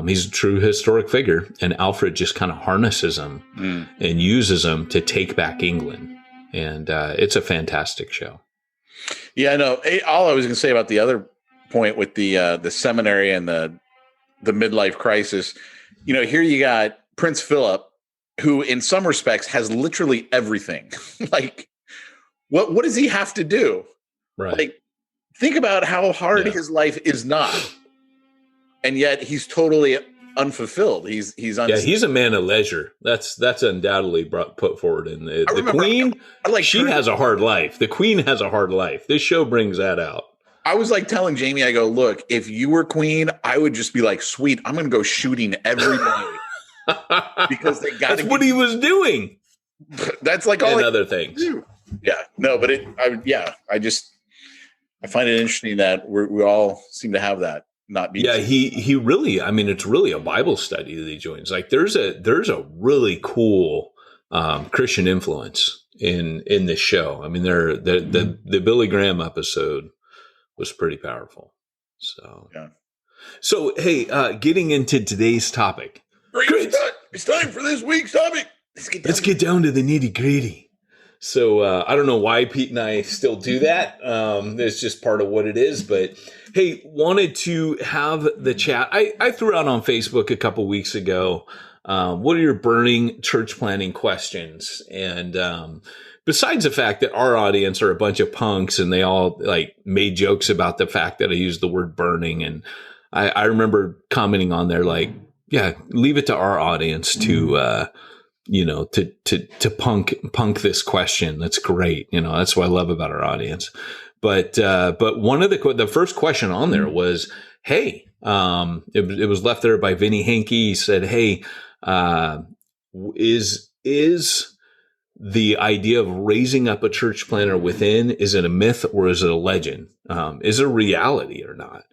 Speaker 3: he's a true historic figure. And Alfred just kind of harnesses him and uses him to take back England. And it's a fantastic show.
Speaker 4: Yeah, no. All I was going to say about the other point with the seminary and the midlife crisis, here you got Prince Philip, who in some respects has literally everything. What does he have to do?
Speaker 3: Right.
Speaker 4: Think about how hard his life is not, and yet he's totally unfulfilled. He's
Speaker 3: a man of leisure. That's undoubtedly put forward in the Queen. She has a hard life. The Queen has a hard life. This show brings that out.
Speaker 4: I was telling Jamie, I go, look, if you were Queen, I would just be like, sweet, I'm going to go shooting every day because they got.
Speaker 3: That's what he was doing.
Speaker 4: That's all
Speaker 3: and other things.
Speaker 4: Do. Yeah, no, but I find it interesting that we all seem to have that. Not be.
Speaker 3: Yeah, he really. It's really a Bible study that he joins. There's a really cool Christian influence in this show. The Billy Graham episode was pretty powerful. So
Speaker 4: yeah.
Speaker 3: So hey, getting into today's topic.
Speaker 4: Great. It's time for this week's topic.
Speaker 3: Let's get down to the nitty gritty. So I don't know why Pete and I still do that. It's just part of what it is. But hey, wanted to have the chat. I threw out on Facebook a couple weeks ago. What are your burning church planning questions? And besides the fact that our audience are a bunch of punks and they all made jokes about the fact that I used the word burning. And I remember commenting on there yeah, leave it to our audience to punk this question. That's great. That's what I love about our audience. But one of the first question on there was, hey, it was left there by Vinny Hankey. He said, hey, is the idea of raising up a church planner within, is it a myth or is it a legend? Is it a reality or not?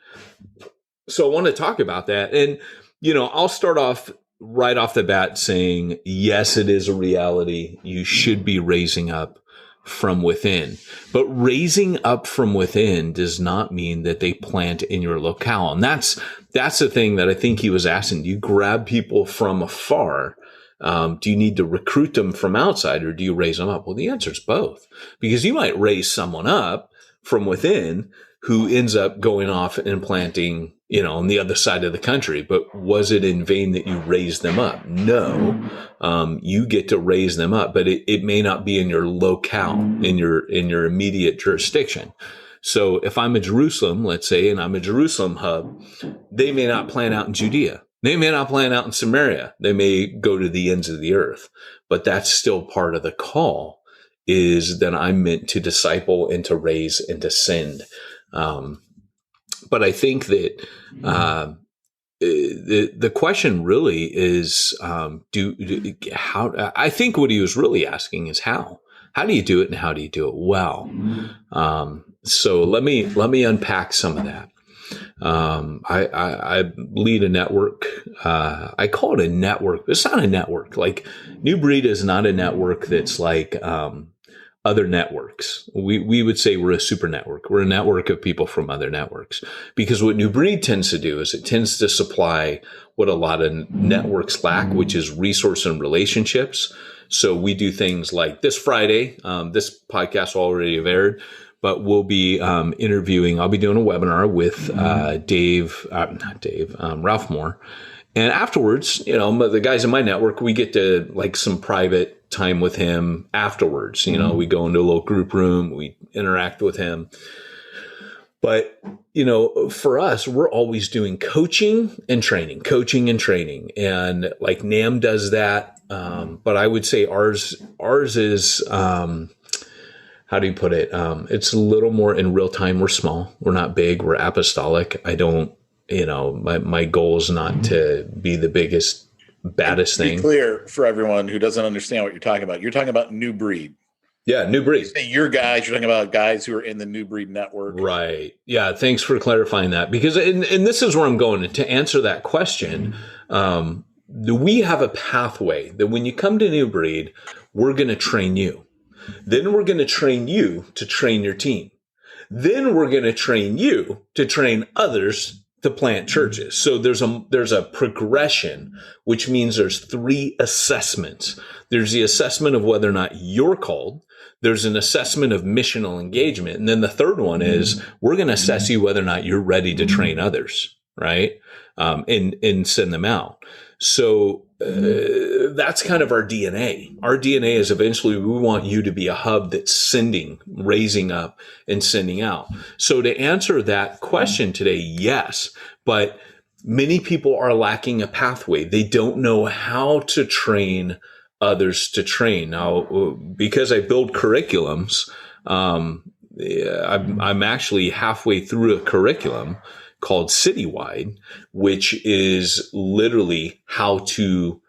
Speaker 3: So I want to talk about that. And, I'll start off right off the bat saying, yes, it is a reality. You should be raising up from within. But raising up from within does not mean that they plant in your locale. And that's the thing that I think he was asking. Do you grab people from afar? Do you need to recruit them from outside, or do you raise them up? Well, the answer is both, because you might raise someone up from within who ends up going off and planting, on the other side of the country. But was it in vain that you raised them up? No. You get to raise them up, but it may not be in your locale, in your immediate jurisdiction. So if I'm in Jerusalem, let's say, and I'm a Jerusalem hub, they may not plant out in Judea. They may not plant out in Samaria. They may go to the ends of the earth, but that's still part of the call, is that I'm meant to disciple and to raise and to send. But I think that the question really is, how? I think what he was really asking is how. How do you do it, and how do you do it well? So let me unpack some of that. I lead a network. I call it a network. It's not a network. Like, New Breed is not a network that's like other networks. We would say we're a super network. We're a network of people from other networks, because what New Breed tends to do is it tends to supply what a lot of networks lack, which is resource and relationships. So we do things like this Friday. This podcast will already have aired, but we'll be interviewing. I'll be doing a webinar with Ralph Moore. And afterwards, the guys in my network, we get to like some private time with him afterwards. We go into a little group room, we interact with him. But, for us, we're always doing coaching and training. And like NAM does that. But I would say ours is, how do you put it? It's a little more in real time. We're small. We're not big. We're apostolic. I don't, my goal is not to be the biggest, baddest thing.
Speaker 4: Be clear for everyone who doesn't understand what you're talking about. You're talking about New Breed.
Speaker 3: Yeah, New Breed.
Speaker 4: You say your guys, you're talking about guys who are in the New Breed network. Right.
Speaker 3: Yeah, thanks for clarifying that. Because, and this is where I'm going. To answer that question, we have a pathway that when you come to New Breed, we're going to train you. Then we're going to train you to train your team. Then we're going to train you to train others to plant churches. So there's a progression, which means there's 3 assessments. There's the assessment of whether or not you're called. There's an assessment of missional engagement. And then the third one is we're going to assess you whether or not you're ready to train others, right? And send them out. So that's kind of our DNA. Our DNA is eventually we want you to be a hub that's sending, raising up, and sending out. So to answer that question today, yes, but many people are lacking a pathway. They don't know how to train others to train. Now, because I build curriculums, I'm actually halfway through a curriculum called Citywide, which is literally how to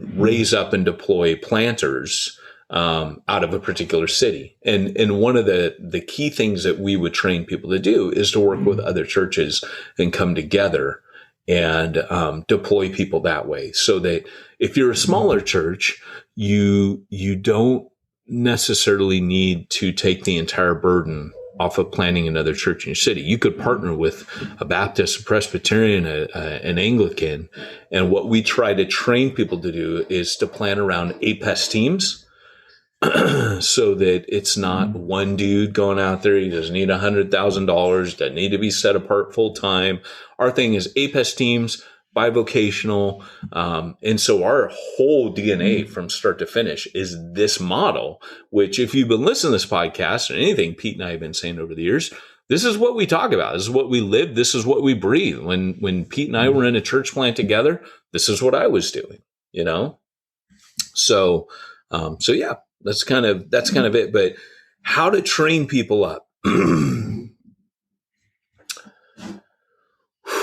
Speaker 3: raise up and deploy planters out of a particular city. And one of the key things that we would train people to do is to work with other churches and come together and deploy people that way. So that if you're a smaller church, you don't necessarily need to take the entire burden off of planning another church in your city. You could partner with a Baptist, a Presbyterian, an Anglican. And what we try to train people to do is to plan around APES teams so that it's not one dude going out there. He doesn't need $100,000, doesn't need to be set apart full time. Our thing is APES teams, bivocational. And so our whole DNA from start to finish is this model, which if you've been listening to this podcast or anything Pete and I have been saying over the years, this is what we talk about. This is what we live. This is what we breathe. When Pete and I were in a church plant together, this is what I was doing, So yeah, that's kind of it. But how to train people up.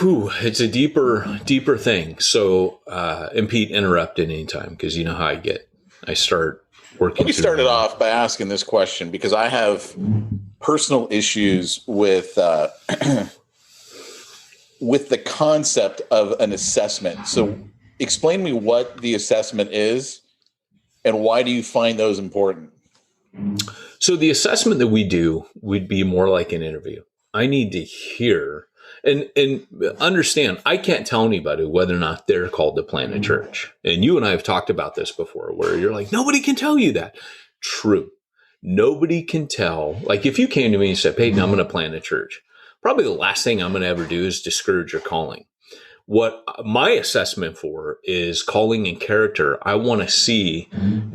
Speaker 3: It's a deeper thing. So, and Pete, interrupt at any time because you know how I get. I start working.
Speaker 4: Let me start it off by asking this question because I have personal issues with with the concept of an assessment. So explain to me what the assessment is and why do you find those important?
Speaker 3: So the assessment that we do would be more like an interview. I need to hear and understand, I can't tell anybody whether or not they're called to plant a church. And you and I have talked about this before, where you're like, nobody can tell you that. True. Nobody can tell. Like if you came to me and said, Peyton, I'm going to plant a church, probably the last thing I'm going to ever do is discourage your calling. What my assessment for is calling and character. I want to see,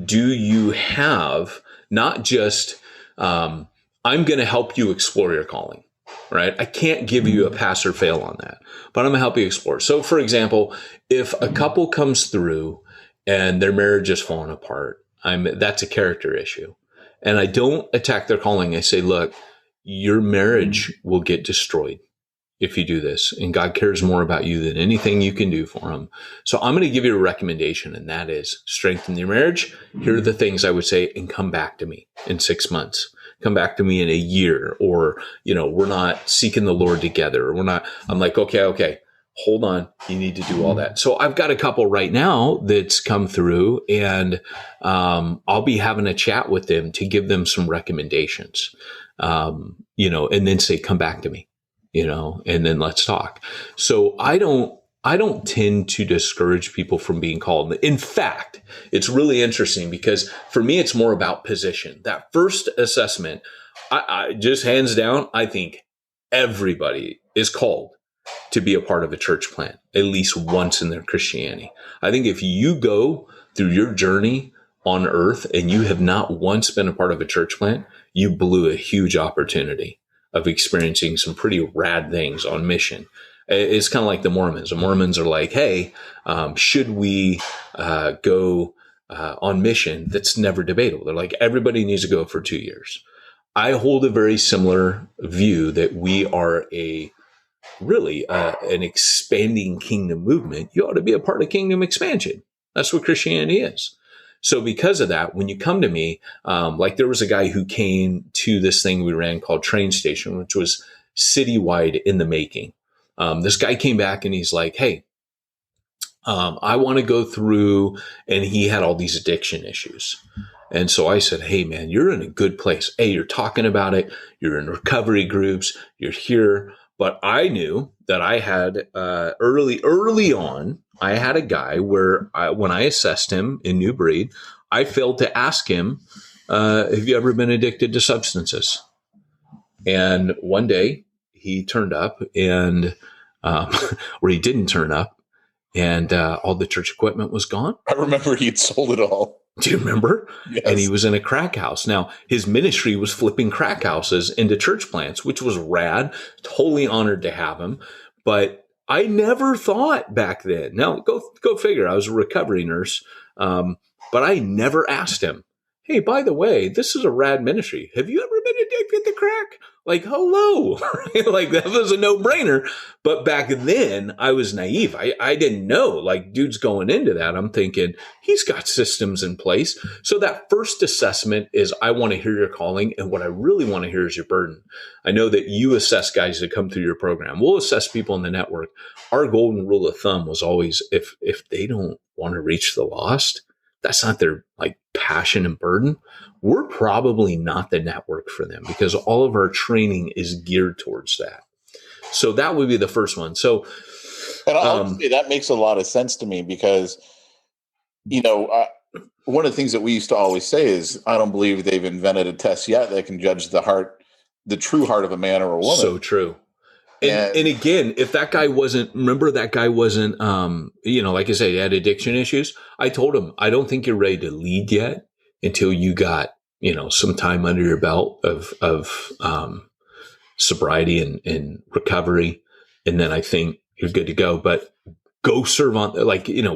Speaker 3: do you have not just, I'm going to help you explore your calling, right? I can't give you a pass or fail on that, but I'm going to help you explore. So for example, if a couple comes through and their marriage is falling apart, that's a character issue. And I don't attack their calling. I say, look, your marriage will get destroyed if you do this, and God cares more about you than anything you can do for him. So I'm going to give you a recommendation, and that is strengthen your marriage. Here are the things I would say, and come back to me in 6 months. Come back to me in a year, or, we're not seeking the Lord together. Or I'm like, okay, hold on. You need to do all that. So I've got a couple right now that's come through, and I'll be having a chat with them to give them some recommendations, and then say, come back to me. And then let's talk. So I don't tend to discourage people from being called. In fact, it's really interesting because for me, it's more about position. That first assessment, I just hands down, I think everybody is called to be a part of a church plant at least once in their Christianity. I think if you go through your journey on earth and you have not once been a part of a church plant, you blew a huge opportunity of experiencing some pretty rad things on mission. It's kind of like the Mormons. The Mormons are like, hey, should we go on mission? That's never debatable. They're like, everybody needs to go for 2 years. I hold a very similar view that we are an expanding kingdom movement. You ought to be a part of kingdom expansion. That's what Christianity is. So because of that, when you come to me, like there was a guy who came to this thing we ran called Train Station, which was citywide in the making. This guy came back and he's like, hey, I want to go through, and he had all these addiction issues. And so I said, hey, man, you're in a good place. Hey, you're talking about it. You're in recovery groups. You're here. But I knew that I had early on, I had a guy where when I assessed him in New Breed, I failed to ask him, have you ever been addicted to substances? And one day he turned up and, or he didn't turn up, and all the church equipment was gone.
Speaker 4: I remember he'd sold it all.
Speaker 3: Do you remember?
Speaker 4: Yes.
Speaker 3: And he was in a crack house. Now, his ministry was flipping crack houses into church plants, which was rad. Totally honored to have him. But I never thought back then. Now, go figure. I was a recovery nurse. But I never asked him, hey, by the way, this is a rad ministry. Have you ever been addicted to crack? Like, hello. Like, that was a no-brainer. But back then, I was naive. I didn't know. Like, dude's going into that. I'm thinking, he's got systems in place. So that first assessment is, I want to hear your calling. And what I really want to hear is your burden. I know that you assess guys that come through your program. We'll assess people in the network. Our golden rule of thumb was always, if they don't want to reach the lost, that's not their like passion and burden, we're probably not the network for them, because all of our training is geared towards that. So that would be the first one. So,
Speaker 4: and I'll say that makes a lot of sense to me, because, one of the things that we used to always say is, I don't believe they've invented a test yet that can judge the true heart of a man or a woman.
Speaker 3: So true. And again, if that guy wasn't, like I said, he had addiction issues. I told him, I don't think you're ready to lead yet until you got, some time under your belt of sobriety and recovery. And then I think you're good to go. But go serve on,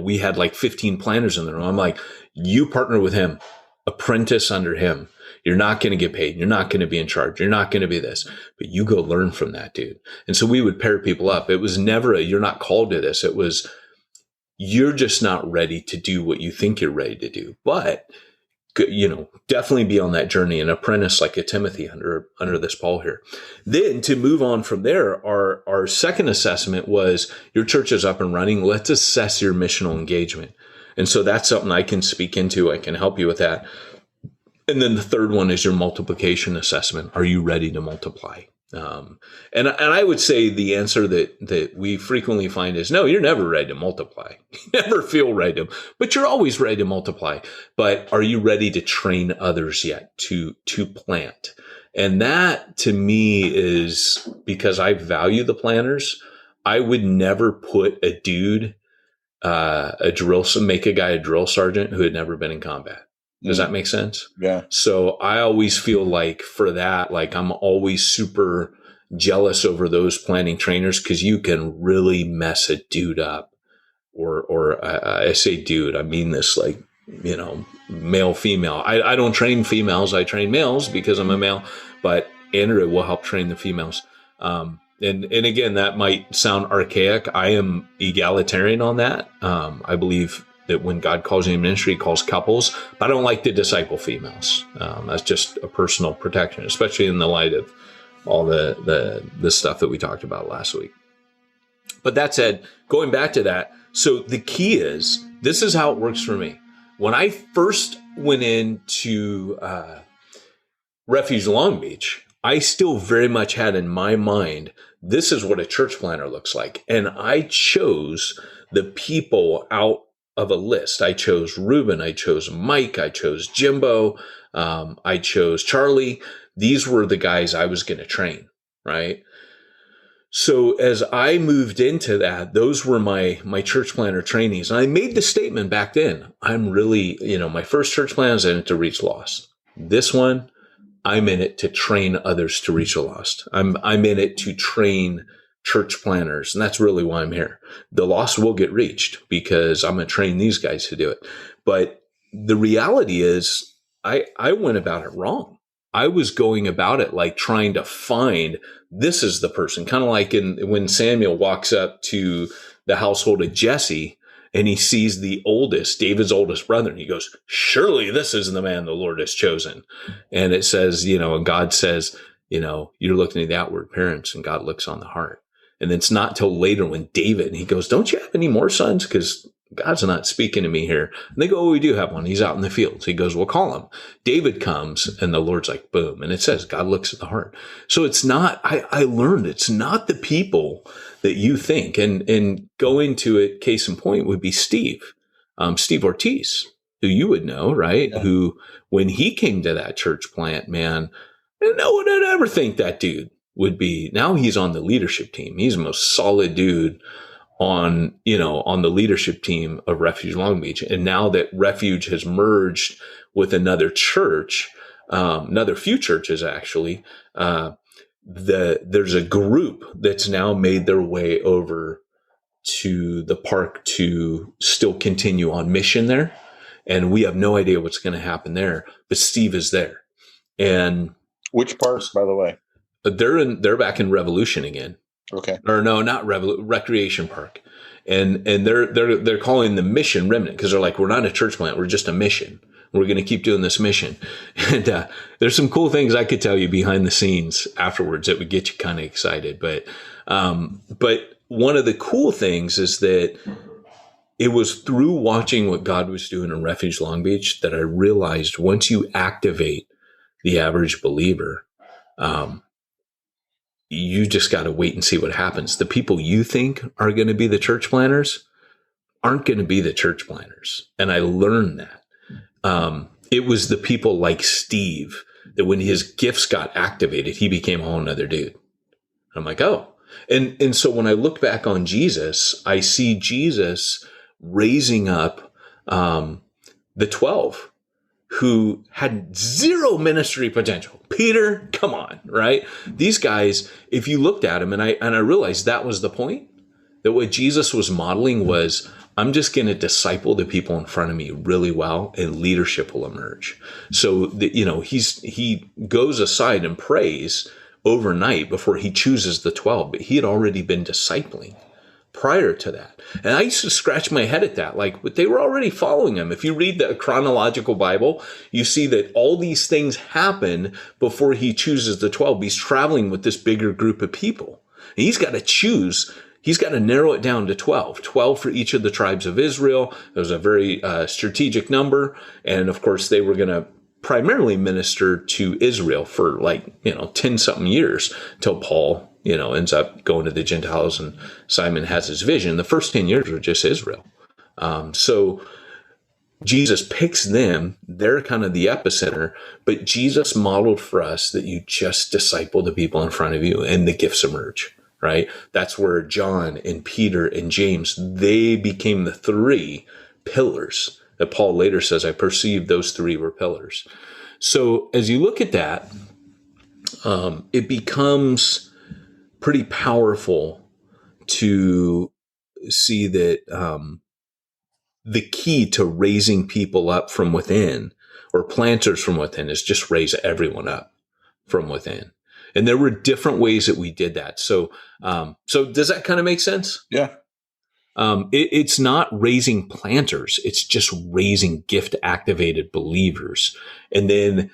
Speaker 3: we had like 15 planners in the room. I'm like, you partner with him, apprentice under him. You're not going to get paid. You're not going to be in charge. You're not going to be this, but you go learn from that dude. And so we would pair people up. It was never you're not called to this. It was, you're just not ready to do what you think you're ready to do. But definitely be on that journey, an apprentice like a Timothy under this Paul here. Then to move on from there, our second assessment was your church is up and running. Let's assess your missional engagement. And so that's something I can speak into. I can help you with that. And then the third one is your multiplication assessment. Are you ready to multiply? And I would say the answer that we frequently find is no, you're never ready to multiply. You never feel ready to, but you're always ready to multiply. But are you ready to train others yet to plant? And that to me is because I value the planners. I would never put a dude, make a guy a drill sergeant who had never been in combat. Does that make sense?
Speaker 4: Yeah.
Speaker 3: So I always feel like for that, like I'm always super jealous over those planning trainers because you can really mess a dude up. Or I say dude, I mean this like, male, female. I don't train females. I train males because I'm a male, but Andrew will help train the females. And again, that might sound archaic. I am egalitarian on that. I believe that when God calls you in ministry, he calls couples, but I don't like to disciple females. That's just a personal protection, especially in the light of all the stuff that we talked about last week. But that said, going back to that, so the key is, this is how it works for me. When I first went into Refuge Long Beach, I still very much had in my mind, this is what a church planner looks like. And I chose the people out of a list. I chose Ruben, I chose Mike, I chose Jimbo, I chose Charlie. These were the guys I was going to train, right? So as I moved into that, those were my church planner trainees. And I made the statement back then, I'm really, my first church plan is in it to reach lost. This one, I'm in it to train others to reach the lost. I'm in it to train church planners. And that's really why I'm here. The lost will get reached because I'm going to train these guys to do it. But the reality is I went about it wrong. I was going about it like trying to find, this is the person, kind of like when Samuel walks up to the household of Jesse and he sees the oldest, David's oldest brother, and he goes, surely this is the man the Lord has chosen. And it says, and God says, you're looking at the outward appearance and God looks on the heart. And it's not till later when David, and he goes, don't you have any more sons? Because God's not speaking to me here. And they go, oh, we do have one. He's out in the fields. He goes, well, call him. David comes and the Lord's like, boom. And it says, God looks at the heart. So it's not, I learned it's not the people that you think. And go into it, case in point would be Steve Ortiz, who you would know, right? Yeah. Who, when he came to that church plant, man, no one would ever think that dude would be. Now he's on the leadership team. He's the most solid dude on the leadership team of Refuge Long Beach. And now that Refuge has merged with another church, another few churches actually, there's a group that's now made their way over to the park to still continue on mission there. And we have no idea what's going to happen there, but Steve is there. And
Speaker 4: which park, by the way?
Speaker 3: They're back in Revolution again.
Speaker 4: Okay.
Speaker 3: Or no, not Recreation Park. And they're calling the mission remnant because they're like, we're not a church plant. We're just a mission. We're going to keep doing this mission. And there's some cool things I could tell you behind the scenes afterwards that would get you kind of excited. But one of the cool things is that it was through watching what God was doing in Refuge Long Beach that I realized once you activate the average believer, you just got to wait and see what happens. The people you think are going to be the church planners aren't going to be the church planners. And I learned that. It was the people like Steve that when his gifts got activated, he became a whole nother dude. I'm like, oh. And so when I look back on Jesus, I see Jesus raising up the 12 who had zero ministry potential. Peter, come on, right? These guys, if you looked at them, and I realized that was the point, that what Jesus was modeling was, I'm just going to disciple the people in front of me really well, and leadership will emerge. So, he goes aside and prays overnight before he chooses the 12, but he had already been discipling prior to that. And I used to scratch my head at that, like, but they were already following him. If you read the chronological Bible, you see that all these things happen before he chooses the 12. He's traveling with this bigger group of people. And he's got to choose. He's got to narrow it down to 12 for each of the tribes of Israel. It was a very strategic number. And of course, they were going to primarily minister to Israel for 10 something years till Paul, ends up going to the Gentiles and Simon has his vision. The first 10 years were just Israel. So Jesus picks them. They're kind of the epicenter, but Jesus modeled for us that you just disciple the people in front of you and the gifts emerge, right? That's where John and Peter and James, they became the 3 pillars that Paul later says, I perceived those 3 were pillars. So as you look at that, it becomes pretty powerful to see that the key to raising people up from within, or planters from within, is just raise everyone up from within. And there were different ways that we did that. So does that kind of make sense?
Speaker 2: Yeah.
Speaker 3: It's not raising planters. It's just raising gift activated believers, and then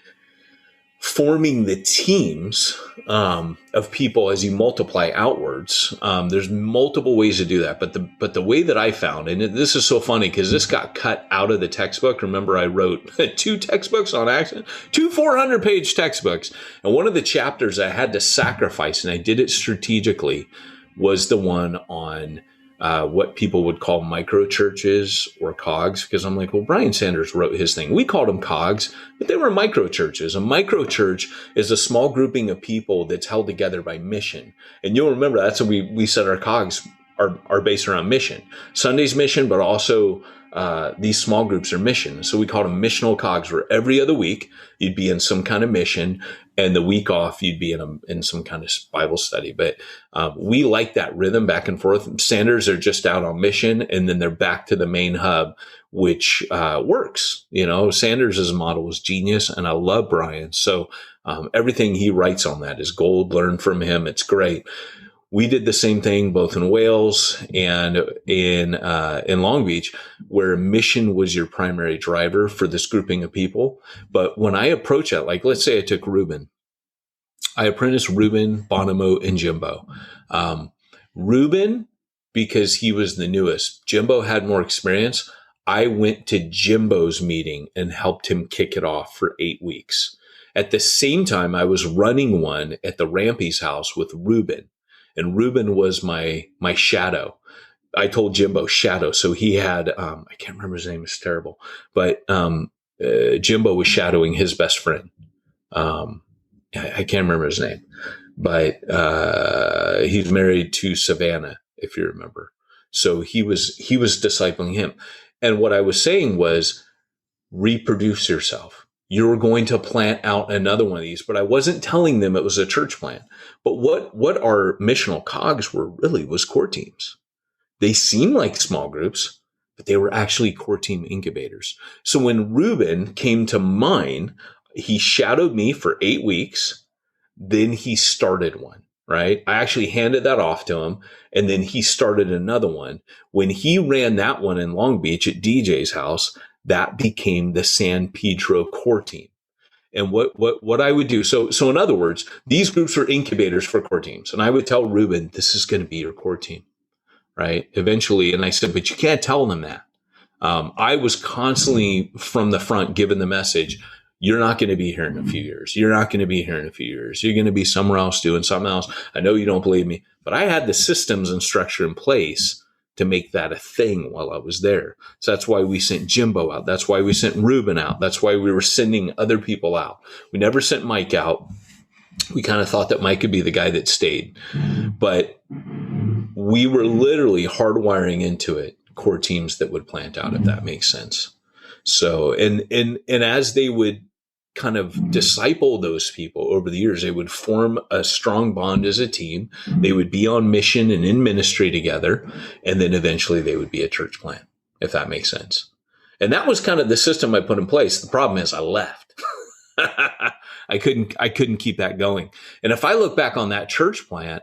Speaker 3: forming the teams of people as you multiply outwards. There's multiple ways to do that, but the way that I found, and this is so funny because this got cut out of the textbook. Remember, I wrote 2 textbooks on accident, 2 400-page textbooks, and one of the chapters I had to sacrifice, and I did it strategically, was the one on what people would call microchurches or cogs, because I'm like, well, Brian Sanders wrote his thing. We called them cogs, but they were microchurches. A microchurch is a small grouping of people that's held together by mission. And you'll remember that's what we said our cogs are based around mission. Sunday's mission, but also these small groups are mission. So we called them missional cogs, where every other week you'd be in some kind of mission, and the week off you'd be in some kind of Bible study. But we like that rhythm back and forth. Sanders are just out on mission, and then they're back to the main hub, which works. Sanders' model was genius, and I love Brian. So everything he writes on that is gold. Learn from him. It's great. We did the same thing both in Wales and in Long Beach, where mission was your primary driver for this grouping of people. But when I approach it, like, let's say I took Reuben. I apprenticed Reuben, Bonomo, and Jimbo. Reuben, because he was the newest. Jimbo had more experience. I went to Jimbo's meeting and helped him kick it off for 8 weeks. At the same time, I was running one at the Rampy's house with Reuben. And Reuben was my shadow. I told Jimbo shadow. So he had, I can't remember his name, it's terrible, but Jimbo was shadowing his best friend. I can't remember his name, but he's married to Savannah, if you remember. So he was discipling him. And what I was saying was, reproduce yourself. You're going to plant out another one of these, but I wasn't telling them it was a church plant. But what our missional cogs were really was core teams. They seemed like small groups, but they were actually core team incubators. So when Reuben came to mine, he shadowed me for 8 weeks. Then he started one, right? I actually handed that off to him, and then he started another one. When he ran that one in Long Beach at DJ's house, that became the San Pedro core team. And what I would do, so in other words, these groups were incubators for core teams. And I would tell Reuben, this is going to be your core team, right? Eventually. And I said, but you can't tell them that. I was constantly from the front given the message, you're not going to be here in a few years. You're not going to be here in a few years. You're going to be somewhere else doing something else. I know you don't believe me, but I had the systems and structure in place to make that a thing while I was there. So that's why we sent Jimbo out. That's why we sent Reuben out. That's why we were sending other people out. We never sent Mike out. We kind of thought that Mike could be the guy that stayed, but we were literally hardwiring into it core teams that would plant out, if that makes sense. So, and as they would kind of disciple those people over the years, they would form a strong bond as a team. They would be on mission and in ministry together. And then eventually they would be a church plant, if that makes sense. And that was kind of the system I put in place. The problem is I left. I couldn't keep that going. And if I look back on that church plant,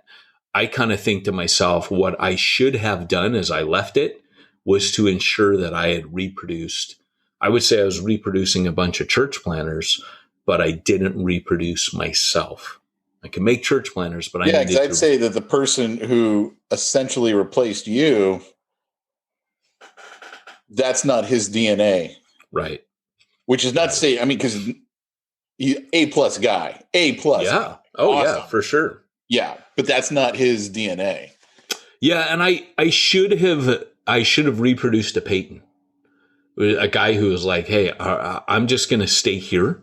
Speaker 3: I kind of think to myself, what I should have done as I left it was to ensure that I had reproduced. I would say I was reproducing a bunch of church planners, but I didn't reproduce myself. I can make church planners, but
Speaker 4: because I'd say that the person who essentially replaced you, that's not his DNA.
Speaker 3: Right.
Speaker 4: Which is not to say, I mean, because he's A+ guy, A+.
Speaker 3: Yeah. Oh, awesome. Yeah, for sure.
Speaker 4: Yeah, but that's not his DNA.
Speaker 3: Yeah, and I should have reproduced a Peyton, a guy who was like, hey, I'm just going to stay here,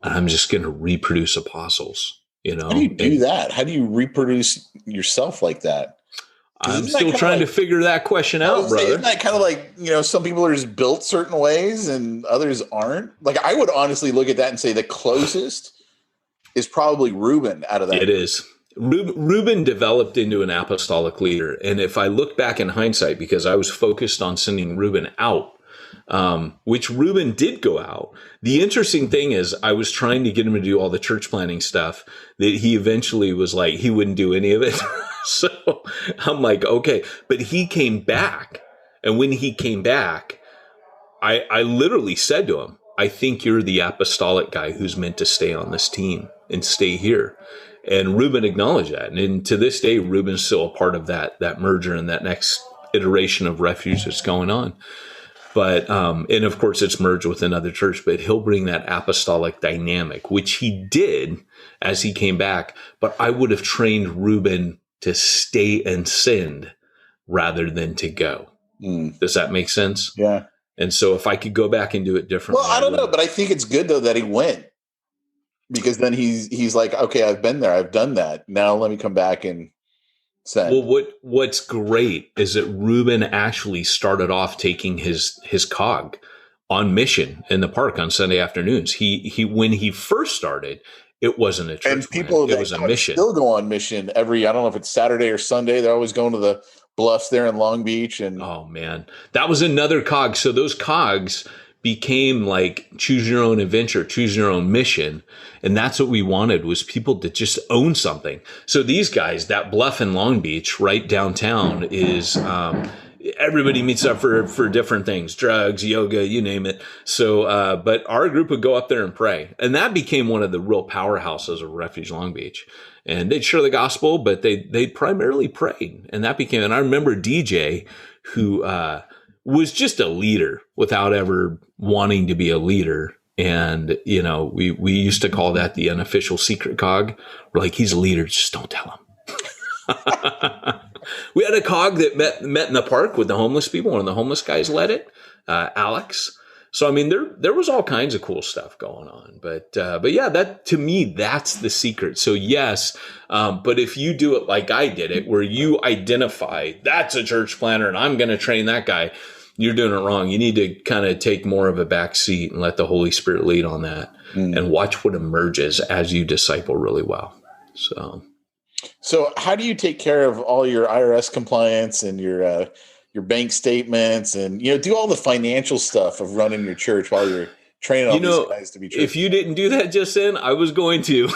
Speaker 3: and I'm just going to reproduce apostles. You know,
Speaker 4: how do you do that? How do you reproduce yourself like that?
Speaker 3: I'm still trying to figure that question out, brother.
Speaker 4: Isn't that kind of like, some people are just built certain ways and others aren't? Like, I would honestly look at that and say the closest is probably Reuben out of that.
Speaker 3: It is. Reuben developed into an apostolic leader. And if I look back in hindsight, because I was focused on sending Reuben out, which Reuben did go out. The interesting thing is I was trying to get him to do all the church planning stuff that he eventually was like, he wouldn't do any of it. So I'm like, okay, but he came back. And when he came back, I literally said to him, I think you're the apostolic guy who's meant to stay on this team and stay here. And Reuben acknowledged that. And to this day, Reuben's still a part of that merger and that next iteration of Refuge that's going on. But, and of course it's merged with another church, but he'll bring that apostolic dynamic, which he did as he came back. But I would have trained Reuben to stay and send rather than to go. Does that make sense?
Speaker 4: Yeah.
Speaker 3: And so if I could go back and do it differently.
Speaker 4: Well, I don't know, but I think it's good though that he went, because then he's like, okay, I've been there, I've done that. Now let me come back and send.
Speaker 3: Well, what's great is that Reuben actually started off taking his cog on mission in the park on Sunday afternoons. He when he first started, it wasn't a church.
Speaker 4: And people
Speaker 3: it was a mission.
Speaker 4: Still go on mission I don't know if it's Saturday or Sunday. They're always going to the bluffs there in Long Beach. And
Speaker 3: oh man, that was another cog. So those cogs became like choose your own adventure, choose your own mission. And that's what we wanted, was people to just own something. So these guys, that bluff in Long Beach, right downtown, is everybody meets up for different things, drugs, yoga, you name it. So, but our group would go up there and pray. And that became one of the real powerhouses of Refuge Long Beach. And they'd share the gospel, but they primarily prayed. And that became, and I remember DJ, who was just a leader without ever wanting to be a leader. And, we used to call that the unofficial secret cog. We're like, he's a leader, just don't tell him. We had a cog that met in the park with the homeless people. One of the homeless guys led it, Alex. So, I mean, there was all kinds of cool stuff going on. But yeah, that, to me, that's the secret. So yes, but if you do it like I did it, where you identify that's a church planner and I'm going to train that guy, you're doing it wrong. You need to kind of take more of a back seat and let the Holy Spirit lead on that and watch what emerges as you disciple really well. So
Speaker 4: how do you take care of all your IRS compliance and your bank statements and, do all the financial stuff of running your church while you're training all these guys to be church?
Speaker 3: If you didn't do that just then, I was going to.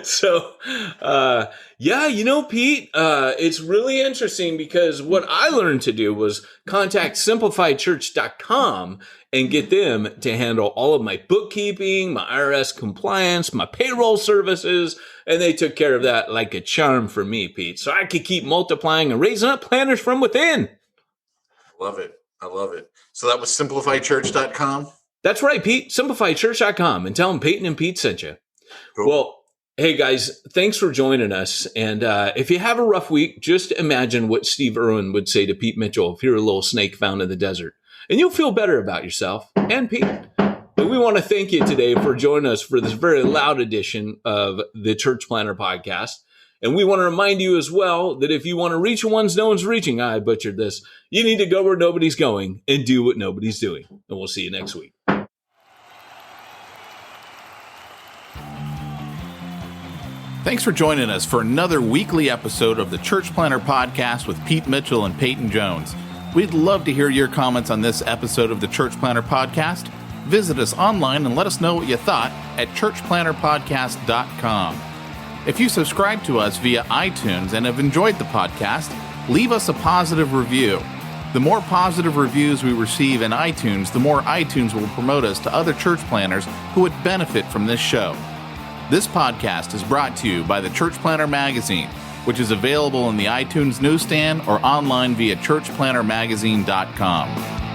Speaker 3: So, yeah, Pete, it's really interesting because what I learned to do was contact simplifiedchurch.com and get them to handle all of my bookkeeping, my IRS compliance, my payroll services. And they took care of that like a charm for me, Pete. So I could keep multiplying and raising up planners from within.
Speaker 4: Love it. I love it. So that was simplifiedchurch.com?
Speaker 3: That's right, Pete. Simplifiedchurch.com, and tell them Peyton and Pete sent you. Cool. Well, hey guys, thanks for joining us. And if you have a rough week, just imagine what Steve Irwin would say to Pete Mitchell if you're a little snake found in the desert. And you'll feel better about yourself and Pete. And we want to thank you today for joining us for this very loud edition of the Church Planner Podcast. And we want to remind you as well that if you want to reach ones no one's reaching, I butchered this, you need to go where nobody's going and do what nobody's doing. And we'll see you next week.
Speaker 2: Thanks for joining us for another weekly episode of the Church Planner Podcast with Pete Mitchell and Peyton Jones. We'd love to hear your comments on this episode of the Church Planner Podcast. Visit us online and let us know what you thought at churchplannerpodcast.com. If you subscribe to us via iTunes and have enjoyed the podcast, leave us a positive review. The more positive reviews we receive in iTunes, the more iTunes will promote us to other church planners who would benefit from this show. This podcast is brought to you by the Church Planner Magazine, which is available in the iTunes newsstand or online via churchplannermagazine.com.